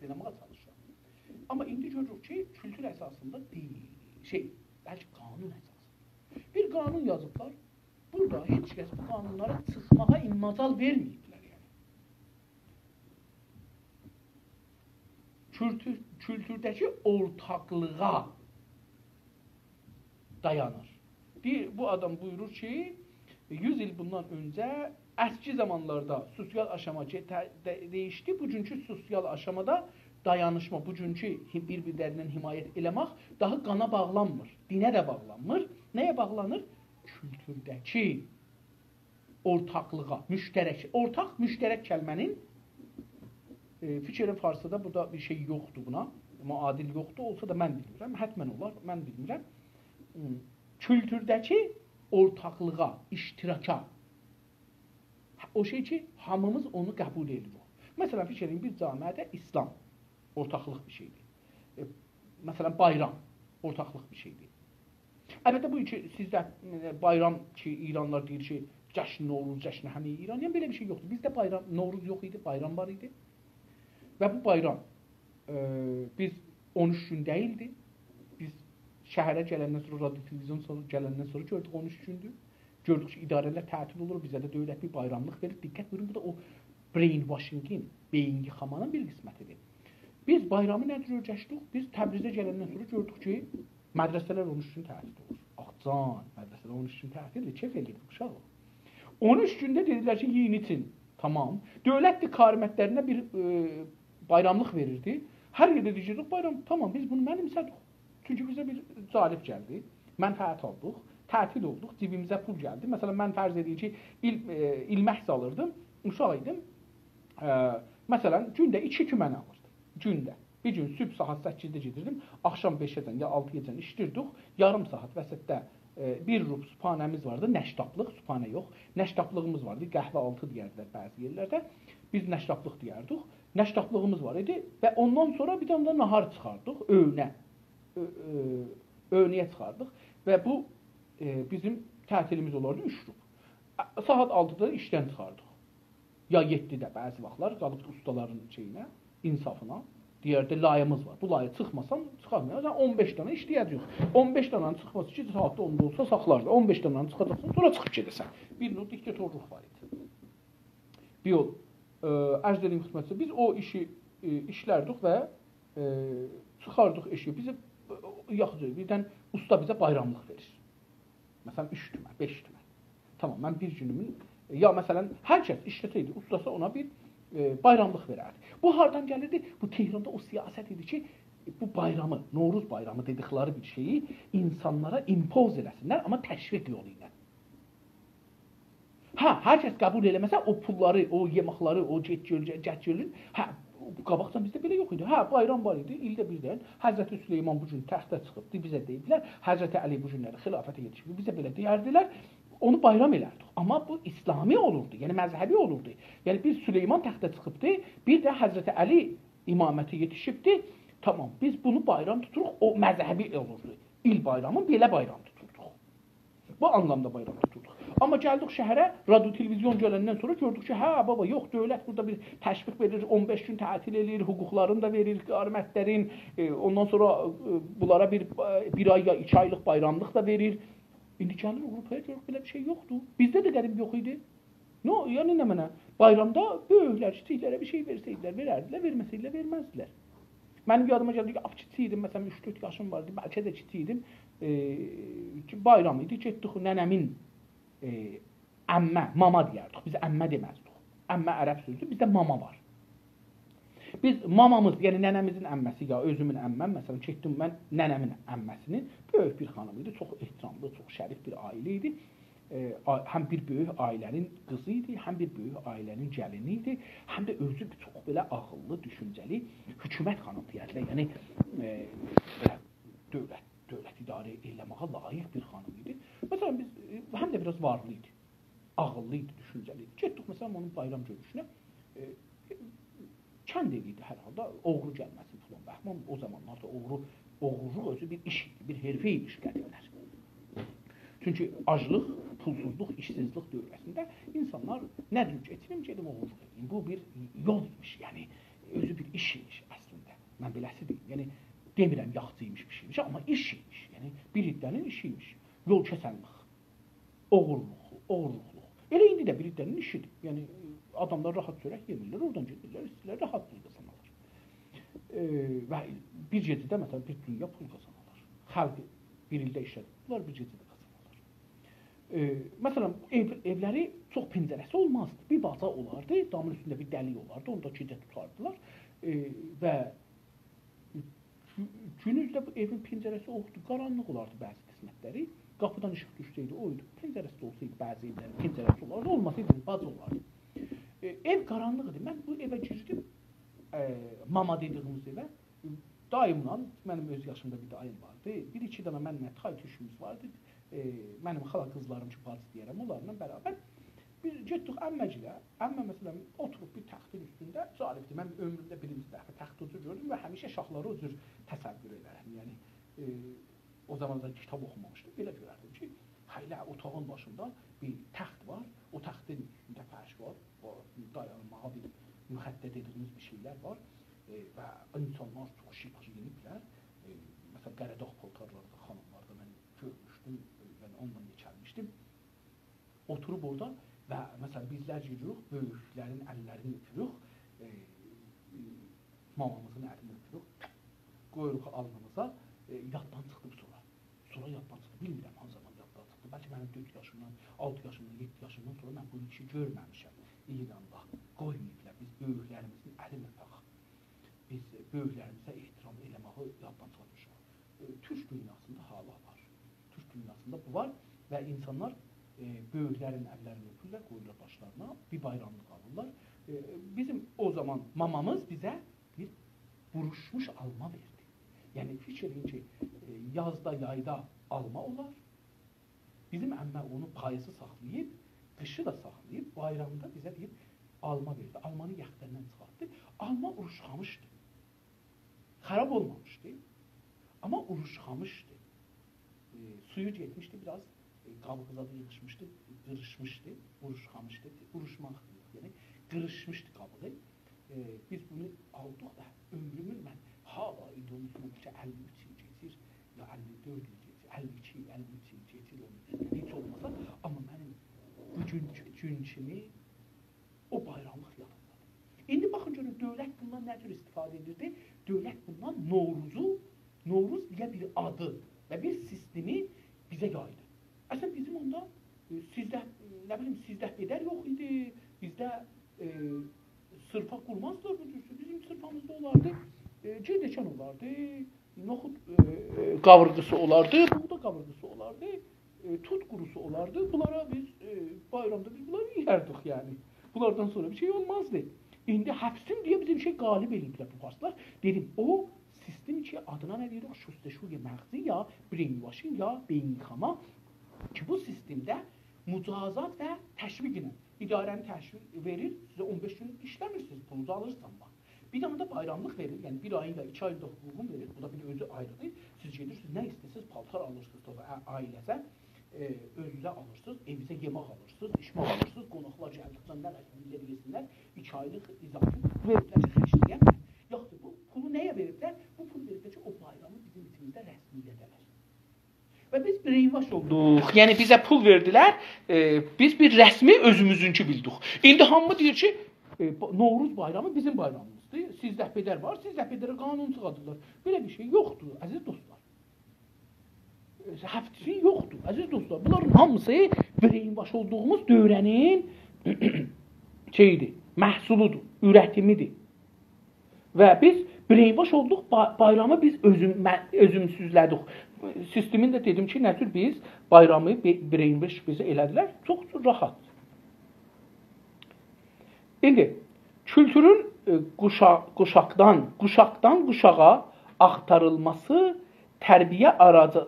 nəqd etməyə çalışır. Amma indi görürük ki, kültür əsasında deyil. Bəlkə qanun əsasında. Bir qanun yazıblar. Burada heç kəs bu qanunlara çıxmağa immacal verməyiblər yəni. Kültürdəki ortaqlığa dayanır. Bu adam buyurur ki, 100 il bundan öncə əski zamanlarda sosial aşama dəyişdi. Bugünkü sosial aşamada dayanışma, bugünkü bir-birlərindən himayət eləmək daha qana bağlanmır, dinə də bağlanmır. Nəyə bağlanır? Kültürdəki ortaqlığa, müştərək. Ortaq, müştərək kəlmənin fikrin farsıda burada bir şey yoxdur buna. Muadil yoxdur, olsa da mən bilmirəm. Hətmən olar, mən bilmirəm. Kültürdəki ortaqlığa, iştiraka. O şey ki, hamımız onu qəbul edirik. Məsələn, fikrin bir camiədə İslam ortaqlıq bir şeydir. Məsələn, bayram ortaqlıq bir şeydir. Əlbəttə bu ki, sizdə bayram ki, İranlar deyir ki, cəşn Novruz, cəşn həmi İran, yəni belə bir şey yoxdur. Bizdə bayram, Novruz yox idi, bayram var idi. Və bu bayram biz 13 gün deyildi. Biz şəhərə gələndən sonra, radio televizyon gələndən sonra gördük 13 gündür. Gördük ki, idarələr tətil olur, bizə də dövlət bir bayramlıq verir. Diqqət buyurun, bu da o brainwashingin, beyin yıxamanın bir qismətidir. Biz bayramı nə cür öyrəşdik? Biz Təbrizə gələndən sonra gördük ki, mədrəsələr 13 gün tətil olur. Axcan, mədrəsələr 13 gün tətildir, kef edirdik uşaq. 13 gündə dedilər ki, yiyin için. Tamam. Dövlət qariməttlərinə bir bayramlıq verirdi. Hər yerdə deyəcəkdik bayram. Tamam, biz bunu mənimsədik. Çünki bizə bir calib gəldi. Mənfəət aldıq. Tətil olduq. Cibimizə pul gəldi. Məsələn, mən fərz edeyim ki, il məhz alırdım. Uşaq idim. Məsələn, gündə 2 tümən alırdım. Gündə. Bir gün sübh saat 8-də gedirdim. Axşam 5-dən ya 6-yacan işdirdik. Yarım saat vəsətdə 1 rub süpanəmiz vardı. Nəştablıq, süpanə yox. Nəştablığımız vardı. Qəhvə 6 deyərdilər bəzi yerlərdə. Biz nəştablıq deyərdik. Nəştablığımız var idi və ondan sonra bir dənə nahar çıxardıq. Öğnəyə çıxardıq və bu bizim tətilimiz olardı 3 rub. Saat 6-da işdən çıxardıq. Ya 7-də bəzi vaxtlar qalıb ustaların şeyinə, insafına. Deyərdə layımız var. Bu layı çıxmasan çıxarmayacaq. 15 dənə işləyəcək. 15 dənənin çıxması ki, saatda 10-da olsa saxlardı. 15 dənənin çıxacaqsan, sonra çıxıb gedəsən. Bir növ diktatorluq var idi. Bir yol, ərz edeyim xidmətçi, biz o işi işlərdik və çıxardıq eşiyə. Bizə yaxıcı, birdən usta bizə bayramlıq verir. Məsələn, 3 tümən, 5 tümən. Tamam, mən bir günümün, ya məsələn, hər kəs işlətəydi, ustasa ona bir bayramlıq verərdi. Bu hardan gəlirdi? Bu Tehranda o siyasət idi ki, bu bayramı, Novruz bayramı dedikləri bir şeyi insanlara impoz eləsinlər, amma təşviq yolu ilə. Hər kəs qəbul eləməsə, o pulları, o yeməkləri, o cətgölün, qabaqdan bizdə belə yox idi. Bayram var idi, ildə birdən. Həzrəti Süleyman bu gün təxtə çıxıbdı, bizə deyiblər. Həzrəti Əli bu günləri xilafətə yetişib, bizə belə deyərdilər. Onu bayram elərdik. Amma bu İslami olurdu, yəni məzhəbi olurdu. Yəni bir Süleyman təxtə çıxıbdı, bir də Həzrəti Əli imaməti yetişibdi. Tamam, biz bunu bayram tuturuq, o məzhəbi olurdu. İl bayramı belə bayram tuturduq. Bu anlamda bayram tuturduq. Amma gəldik şəhərə, radio televizyon gələndən sonra gördük ki, baba, yox, dövlət burada bir təşviq verir, 15 gün tətil edir, hüquqlarını da verir, qariməttlərin, ondan sonra bunlara bir ay ya 2 aylıq bayramlıq da verir. İndi gəlir Avropaya görürük, belə bir şey yoxdur. Bizdə də qədim yox idi. Yəni nə mənə? Bayramda böyüklər, kiçiklərə bir şey versəydilər, verərdilər, verməsəydilər, verməzdilər. Mənim yadıma gəldi ki, kiçik idim, məsələn 3-4 yaşım vardı, bəlkə də kiçik idim. Bayram idi, getdik nənəmin əmmə, mama deyərdik. Biz əmmə deməzdik. Əmmə ərəb sözdür, bizdə mama var. Biz mamamız, yəni nənəmizin əmməsi ya özümün əmməm, məsələn çəkdim mən nənəmin əmməsini, böyük bir xanım idi, çox ehtiramlı, çox şərif bir ailə idi. Həm bir böyük ailənin qızı idi, həm bir böyük ailənin gəlini idi, həm də özü çox belə ağıllı, düşüncəli hökumət xanım deyərlər. Yəni dövlət idarə eləməyə layiq bir xanım idi. Məsələn biz həm də biraz varlı idi, ağıllı idi, düşüncəli idi. Getdik məsələn onun bayram görüşünə. Kənd evi idi hər halda, oğru gəlməsin filan. Bəhman o zamanlarda oğurluq özü bir iş idi, bir herfə iş qədimlər. Çünki aclıq, pulsuzluq, işsizlik dövrəsində insanlar nə deyim, gedim oğurluq edeyim. Bu bir yol imiş, yəni özü bir iş imiş əslində. Mən beləsi deyim. Yəni demirəm yaxçıymış bir şeymiş, amma iş imiş. Yəni bir hidlənin işiymiş. Yol kəsənlik, oğurluq. Elə indi də bir hidlənin işidir. Yəni adamlar rahat çörək yemirlər, oradan gedirlər, istəyirlər rahat pul qazanırlar. Və bir gecədə məsələn bir dünya pul qazanırlar. Xalq bir ildə işlədir, bunlar bir gecədə qazanırlar. Məsələn evləri çox pəncərəsi olmazdı. Bir baca olardı, damın üstündə bir dəlik olardı, onu da gecə tutardılar və günüzdə bu evin pəncərəsi oldu, qaranlıq olardı bəzi qismətləri. Qapıdan işıq düşsəydi oydu. Pəncərəsi də olsaydı bəzi evlərin pəncərəsi olardı, olmasaydı bac olardı. Ev qaranlıq idi. Mən bu evə girdim, mama dediyimiz evə. Dayımla, mənim öz yaşımda bir dayım vardı. Bir-iki dənə mənimlə tay tüşümüz vardı. Mənim xala qızlarım ki, bacı deyərəm, onlarla bərabər. Biz getdik əmməcilə. Əmmə məsələn oturub bir təxtin üstündə zalibdir. Mən ömrümdə birinci dəfə təxt ucu gördüm və həmişə şahları o cür təsəvvür edərəm. Yəni o zaman da kitab oxumamışdım. Belə görərdim ki, hələ otağın başında bir təxt var. O təxtin üstündə fərş var. Dayanmağa bir müxəttə dediyimiz bir şeylər var. Və insanlar çox şık geyiniblər. Məsələn, qəradağ paltarlarda, xanımlarda mən görmüşdüm. Mən onunla keçərmişdim. Oturub orada və məsələn bizlər yürürük, böyüklərin əllərini öpürük, mamamızın əlini öpürük, qoyuruq alnımıza, yaddan çıxdım sonra. Sonra yaddan çıxdı, bilmirəm hansı zaman yaddan çıxdı. Bəlkə mənim 4 yaşımdan, 6 yaşımdan, 7 yaşımdan sonra mən bu işi görməmişəm. İranda qoymayıblar, biz böyüklərimizin əlini öpək. Biz böyüklərimizə ehtiram eləməyi yaddan çıxmışıq. Türk dünyasında hala var. Türk dünyasında bu var və insanlar böyüklərin əllərini öpürlər, qoyurlar başlarına, bir bayramlıq alırlar. Bizim o zaman mamamız bizə bir buruşmuş alma verdi. Yəni fikir edin ki, yazda, yayda alma olar. Bizim əmmə onu payızı saxlayıb, qışı da saxlayıb, bayramda bizə bir alma verdi. Almanı yaxtlarından çıxartdı. Alma uruşxamışdı. Xarab olmamışdı. Amma uruşxamışdı. Suyu getmişdi biraz. Qabıqıza da yığışmışdı, qırışmışdı, uruşxamışdı, uruşmaq deyil, yəni qırışmışdı qabığı. Biz bunu aldıq və ömrümün mən hala indi unutmam ki, 53 il keçir, ya 54 il keçir, 52 il, 53 il keçir, heç olmasa, amma mənim bugünkü gün kimi o bayramlıq yadımdadır. İndi baxın görün, dövlət bundan nə tür istifadə edirdi? Dövlət bundan Novruz deyə bir adı və bir sistemi bizə yaydı. Əslən bizim onda sizdə, nə bilim, sizdə bedər yox idi, bizdə sırfa qurmazlar bu cürsü, bizim sırfamızda olardı, cirdekan olardı, noxud qavırğısı olardı, buğda qavırğısı olardı, tut qurusu olardı, bunlara biz bayramda biz bunları yiyərdik yəni. Bunlardan sonra bir şey olmazdı. İndi həbsim deyə bizim şey qalib ediblər bu farslar. Dedim, o sistem ki, adına nə deyirik? Şüstəşuy məğzi ya, brainwashing ya, beynikama ki, bu sistemdə mücazat və təşviq ilə idarəni təşviq verir, sizə 15 gün işləmirsiniz, pulunuzu alırsınız. Bir dana da bayramlıq verir, yəni bir ayın da 2 ayın da hüququn verir, bu da bir özü ayrıdır. Siz gedirsiniz, nə istəyirsiniz, paltar alırsınız ailəsə, özünüzə alırsınız, evinizə yemək alırsınız, içmək alırsınız, qonaqlar gəldikdən nə rəsmilər yesinlər, 2 aylıq izafi veriblər ki, xərcləyənlər. Yoxdur, bu pulu nəyə veriblər? Bu pul veriblər ki, o bayramı bizim içimizdə rəsmiyyədələr. Və biz brainwash olduq. Yəni bizə pul verdilər, biz bir rəsmi özümüzünkü bildik. İndi hamı deyir ki, Novruz bayramı bizim bayramımızdır. Sizdə bedər var, sizdə bedərə qanun çıxadırlar. Belə bir şey yoxdur, əziz dostlar. Həftisi yoxdur, əziz dostlar. Bunların hamısı brainwash olduğumuz dövrənin şeydir, məhsuludur, ürətimidir. Və biz brainwash olduq, bayramı biz özümsüzlədik. Sistemin də dedim ki, nə tür biz bayramı brainwash bizə elədilər, çox rahat. İndi, kültürün quşaqdan quşağa axtarılması tərbiyə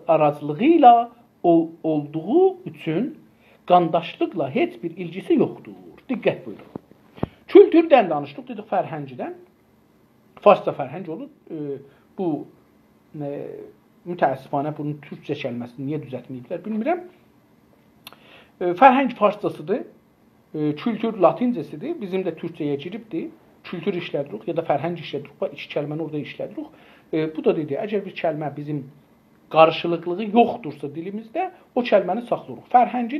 aracılığı ilə olduğu üçün qandaşlıqla heç bir ilgisi yoxdur. Diqqət buyurun. Kültürdən danışdıq, dedik fərhəngdən. Farsça fərhəng olur. Bu mütəəssifanə bunun türkçə kəlməsini niyə düzəltməyiblər bilmirəm. Fərhəng farsçasıdır. Kültür latincəsidir. Bizim də türkçəyə giribdir. kültür işlədirik ya da fərhəng işlədirik və iki kəlməni orada işlədirik. Bu da dedi, əgər bir kəlmə bizim qarşılıqlığı yoxdursa dilimizdə, o kəlməni saxlayırıq. Fərhəngi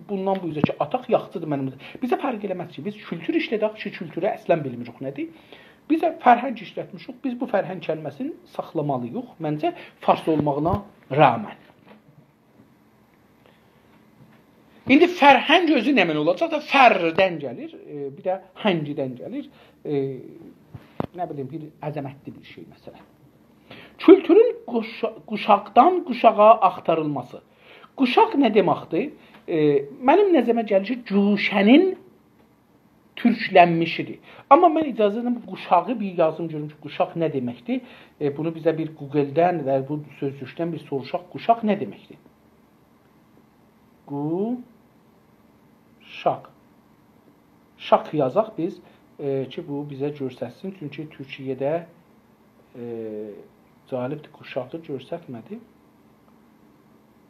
bundan bu üzə ki, ataq yaxçıdır mənimizdə. Bizə fərq eləməz ki, biz kültür işlədik ki, kültürü əslən bilmirik nədir. Bizə fərhəng işlətmişik, biz bu fərhəng kəlməsini saxlamalıyıq. Məncə, fars olmağına rağmen. İndi fərhəng özü nə məna olacaq da fərdən gəlir, bir də həngidən gəlir. Nə bilim, bir əzəmətli bir şey məsələn. Kültürün quşaqdan quşağa axtarılması. Quşaq nə deməkdir? Mənim nəzərimə gəlir ki, güşənin türklənmişidir. Amma mən icazə edirəm, quşağı bir yazım görüm ki, quşaq nə deməkdir? Bunu bizə bir Google-dən və bu sözlükdən bir soruşaq, quşaq nə deməkdir? Quşaq. Şaq yazaq biz ki, bu bizə göstərsin. Çünki Türkiyədə cəlibdir, quşağı göstərmədi.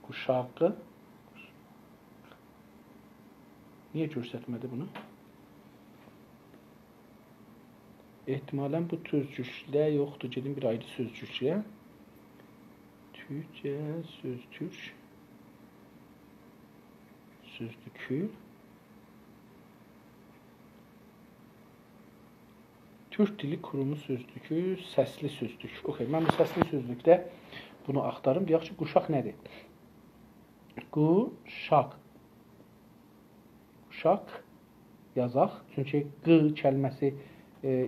Quşağı. Niyə göstərmədi bunu? Ehtimalən bu sözcüklə yoxdur. Gedim bir ayrı sözcüklə. Türkçə, sözcük. Sözlükü. Türk Dili Kurumu sözlükü, səsli sözlük. Okay, mən bu səsli sözlükdə bunu axtarım. Deyək ki, quşaq nədir? Quşaq. Quşaq yazaq. Çünki q kəlməsi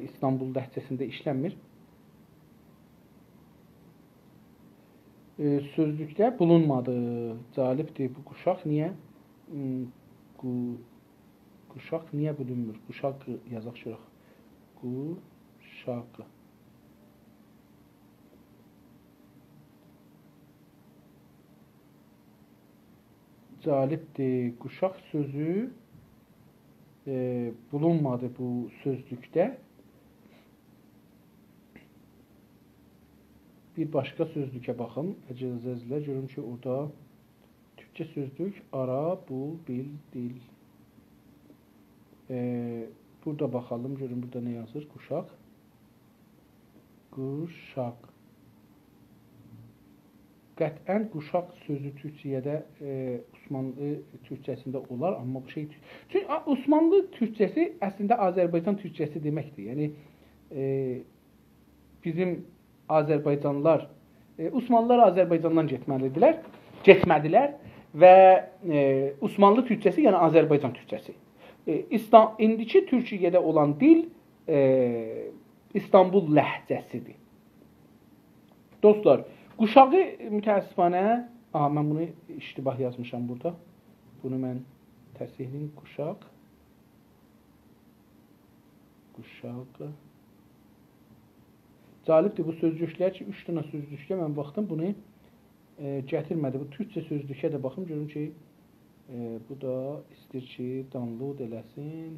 İstanbul ləhcəsində işlənmir. Sözlükdə bulunmadı. Cəlibdir bu quşaq. Niyə? Quşaq niyə bulunmur? Quşaq yazaq şuraq. Quşaq. Cəlibdir. Quşaq sözü bulunmadı bu sözlükdə. Bir başqa sözlükə baxım. Əcəzəzlə görüm ki, orada Türkçə sözlük, ara, bul, bil, dil. Burada baxalım, görün burada nə yazır? Quşaq. Quşaq. Qətən quşaq sözü Türkçədə Osmanlı Türkçəsində olar, amma bu şey... Çünki Osmanlı Türkçəsi əslində Azərbaycan Türkçəsi deməkdir. Yəni, bizim Azərbaycanlılar, Osmanlılar Azərbaycandan getmədilər və Osmanlı Türkçəsi, yəni Azərbaycan Türkçəsi. İndiki Türkiyədə olan dil İstanbul ləhcəsidir. Dostlar, quşağı mütəəssifanə, mən bunu iştibah yazmışam burada. Bunu mən təsihlim, quşaq. Quşaq. Cəlibdir bu sözcüklər ki, 3 dənə sözcüklə mən baxdım, bunu gətirmədi. Bu Türkçə sözlükə də baxım, görüm ki, bu da istəyir ki, download eləsin.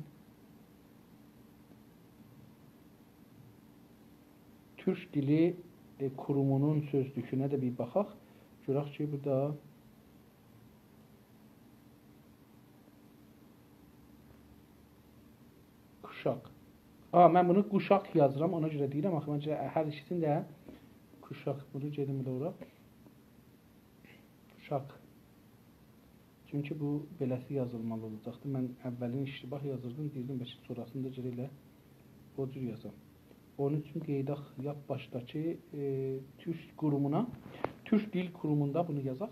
Türk Dili Kurumunun sözlükünə də bir baxaq. Görək ki, bu da quşaq. Mən bunu quşaq yazıram, ona görə deyirəm. Məncə, hər ikisini də quşaq. Bunu gedim elə ora. Quşaq. Çünki bu beləsi yazılmalı olacaqdır. Mən əvvəlin iştibah yazırdım, deyirdim, bəlkə sonrasında görə elə o cür yazam. Onun üçün qeydaq yap başdakı Türk qurumuna, Türk Dil Kurumunda bunu yazaq.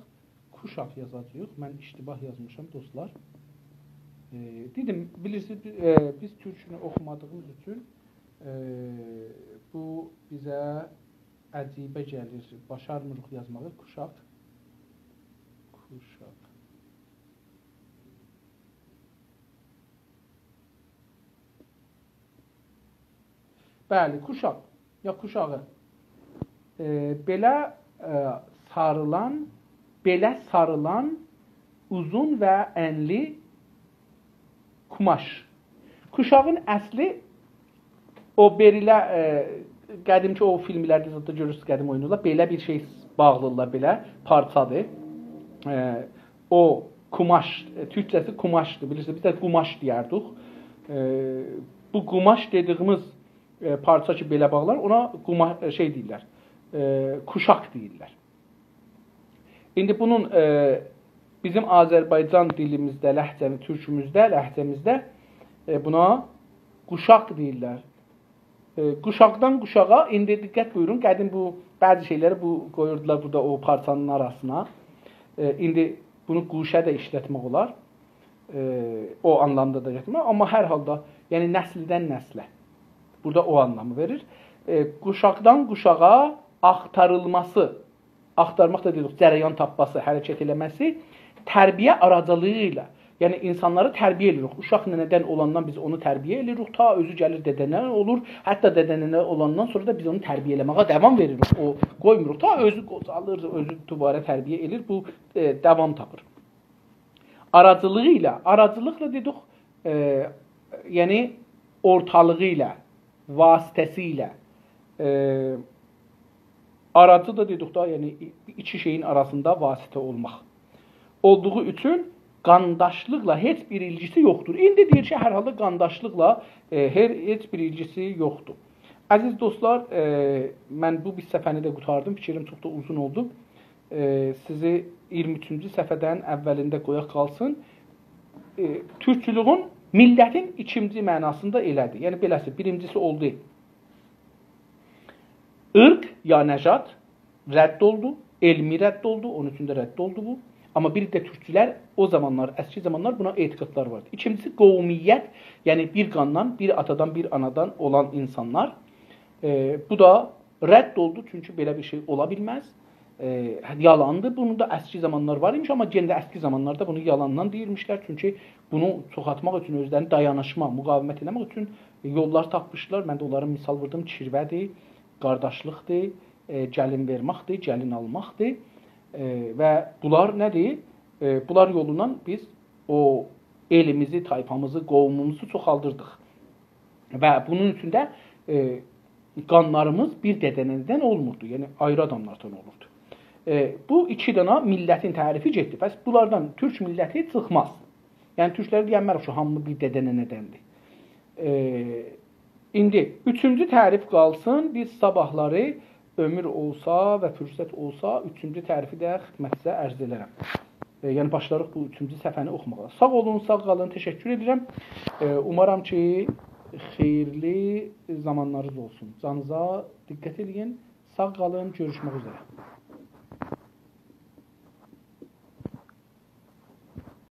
Quşaq yazacağıq. Mən iştibah yazmışam, dostlar. Dedim, bilirsiniz, biz Türkünü oxumadığımız üçün bu bizə əcibə gəlir. Başarmırıq yazmağı. Quşaq. Quşaq. Bəli, quşaq, ya quşağı. Belə sarılan uzun və ənli kumaş. Quşağın əsli o berilə qədimki o filmlərdə zətdə görürsünüz, qədim oynayırlar. Belə bir şey bağlırlar, belə parçadır. O kumaş, Türkçəsi kumaşdır. Bilirsiniz, biz də qumaş deyərdik. bu qumaş dediyimiz parça ki belə bağlar, ona şey deyirlər, kuşaq deyirlər. İndi bunun bizim Azərbaycan dilimizdə, ləhcəmizdə buna quşaq deyirlər. Quşaqdan quşağa, indi diqqət buyurun, qədim bu bəzi şeyləri qoyurdular burada o parçanın arasına. İndi bunu quşə də işlətmək olar. O anlamda da getmək. Amma hər halda, yəni nəsildən nəslə. Burada o anlamı verir. Quşaqdan quşağa axtarılması, axtarmaq da dedik, cərəyan tapması, hərəkət eləməsi tərbiyə aracılığı ilə. Yəni insanları tərbiyə edirik. Uşaq nənədən olandan biz onu tərbiyə edirik. Ta özü gəlir dədənə olur. Hətta dədənə olandan sonra da biz onu tərbiyə eləməyə davam veririk. O qoymuruq. Ta özü qocalır, özü dubara tərbiyə edir. Bu davam tapır. Aracılıqla dedik, yəni ortalığı ilə, vasitəsilə, aracı da dedik da, yəni iki şeyin arasında vasitə olmaq olduğu üçün qandaşlıqla heç bir ilgisi yoxdur. İndi deyir ki, hər halda qandaşlıqla heç bir ilgisi yoxdur. Əziz dostlar, mən bu bir səfəni də qutardım, fikrim çox da uzun oldu. Sizi 23-cü səfədən əvvəlində qoyaq qalsın. Türkçülüğün millətin ikinci mənasında elədir. Yəni beləsi, birincisi oldu. Irq ya nəcad rədd oldu, elmi rədd oldu, onun üçün də rədd oldu bu. Amma bir də türkçülər o zamanlar, əski zamanlar buna etiqadlar vardı. İkincisi qovmiyyət, yəni bir qandan, bir atadan, bir anadan olan insanlar. Bu da rədd oldu, çünki belə bir şey ola bilməz. Yalandır. Bunun da əski zamanlar var imiş, amma yenə də əski zamanlarda bunu yalandan deyirmişlər. Çünki bunu çoxaltmaq üçün, özlərini dayanışma, müqavimət eləmək üçün yollar tapmışlar. Mən də onların misal vurdum, kirvədir, qardaşlıqdır, gəlin verməkdir, gəlin almaqdır. Və bunlar nədir? Bunlar yolundan biz o elimizi, tayfamızı, qovumumuzu çoxaldırdıq. Və bunun üçün də qanlarımız bir dədənədən olmurdu. Yəni ayrı adamlardan olurdu. Bu iki dana millətin tərifi getdi. Bəs bunlardan türk milləti çıxmaz. Yəni türklər deyənmər ki, hamı bir dədənədəndir. İndi üçüncü tərif qalsın. Biz sabahları ömür olsa və fürsət olsa, üçüncü tərifi də xidmətinizə ərz edərəm. Yəni başlarıq bu üçüncü səfəni oxumağa. Sağ olun, sağ qalın, təşəkkür edirəm. Umaram ki, xeyirli zamanlarınız olsun. Canınıza diqqət edin. Sağ qalın, görüşmək üzrə.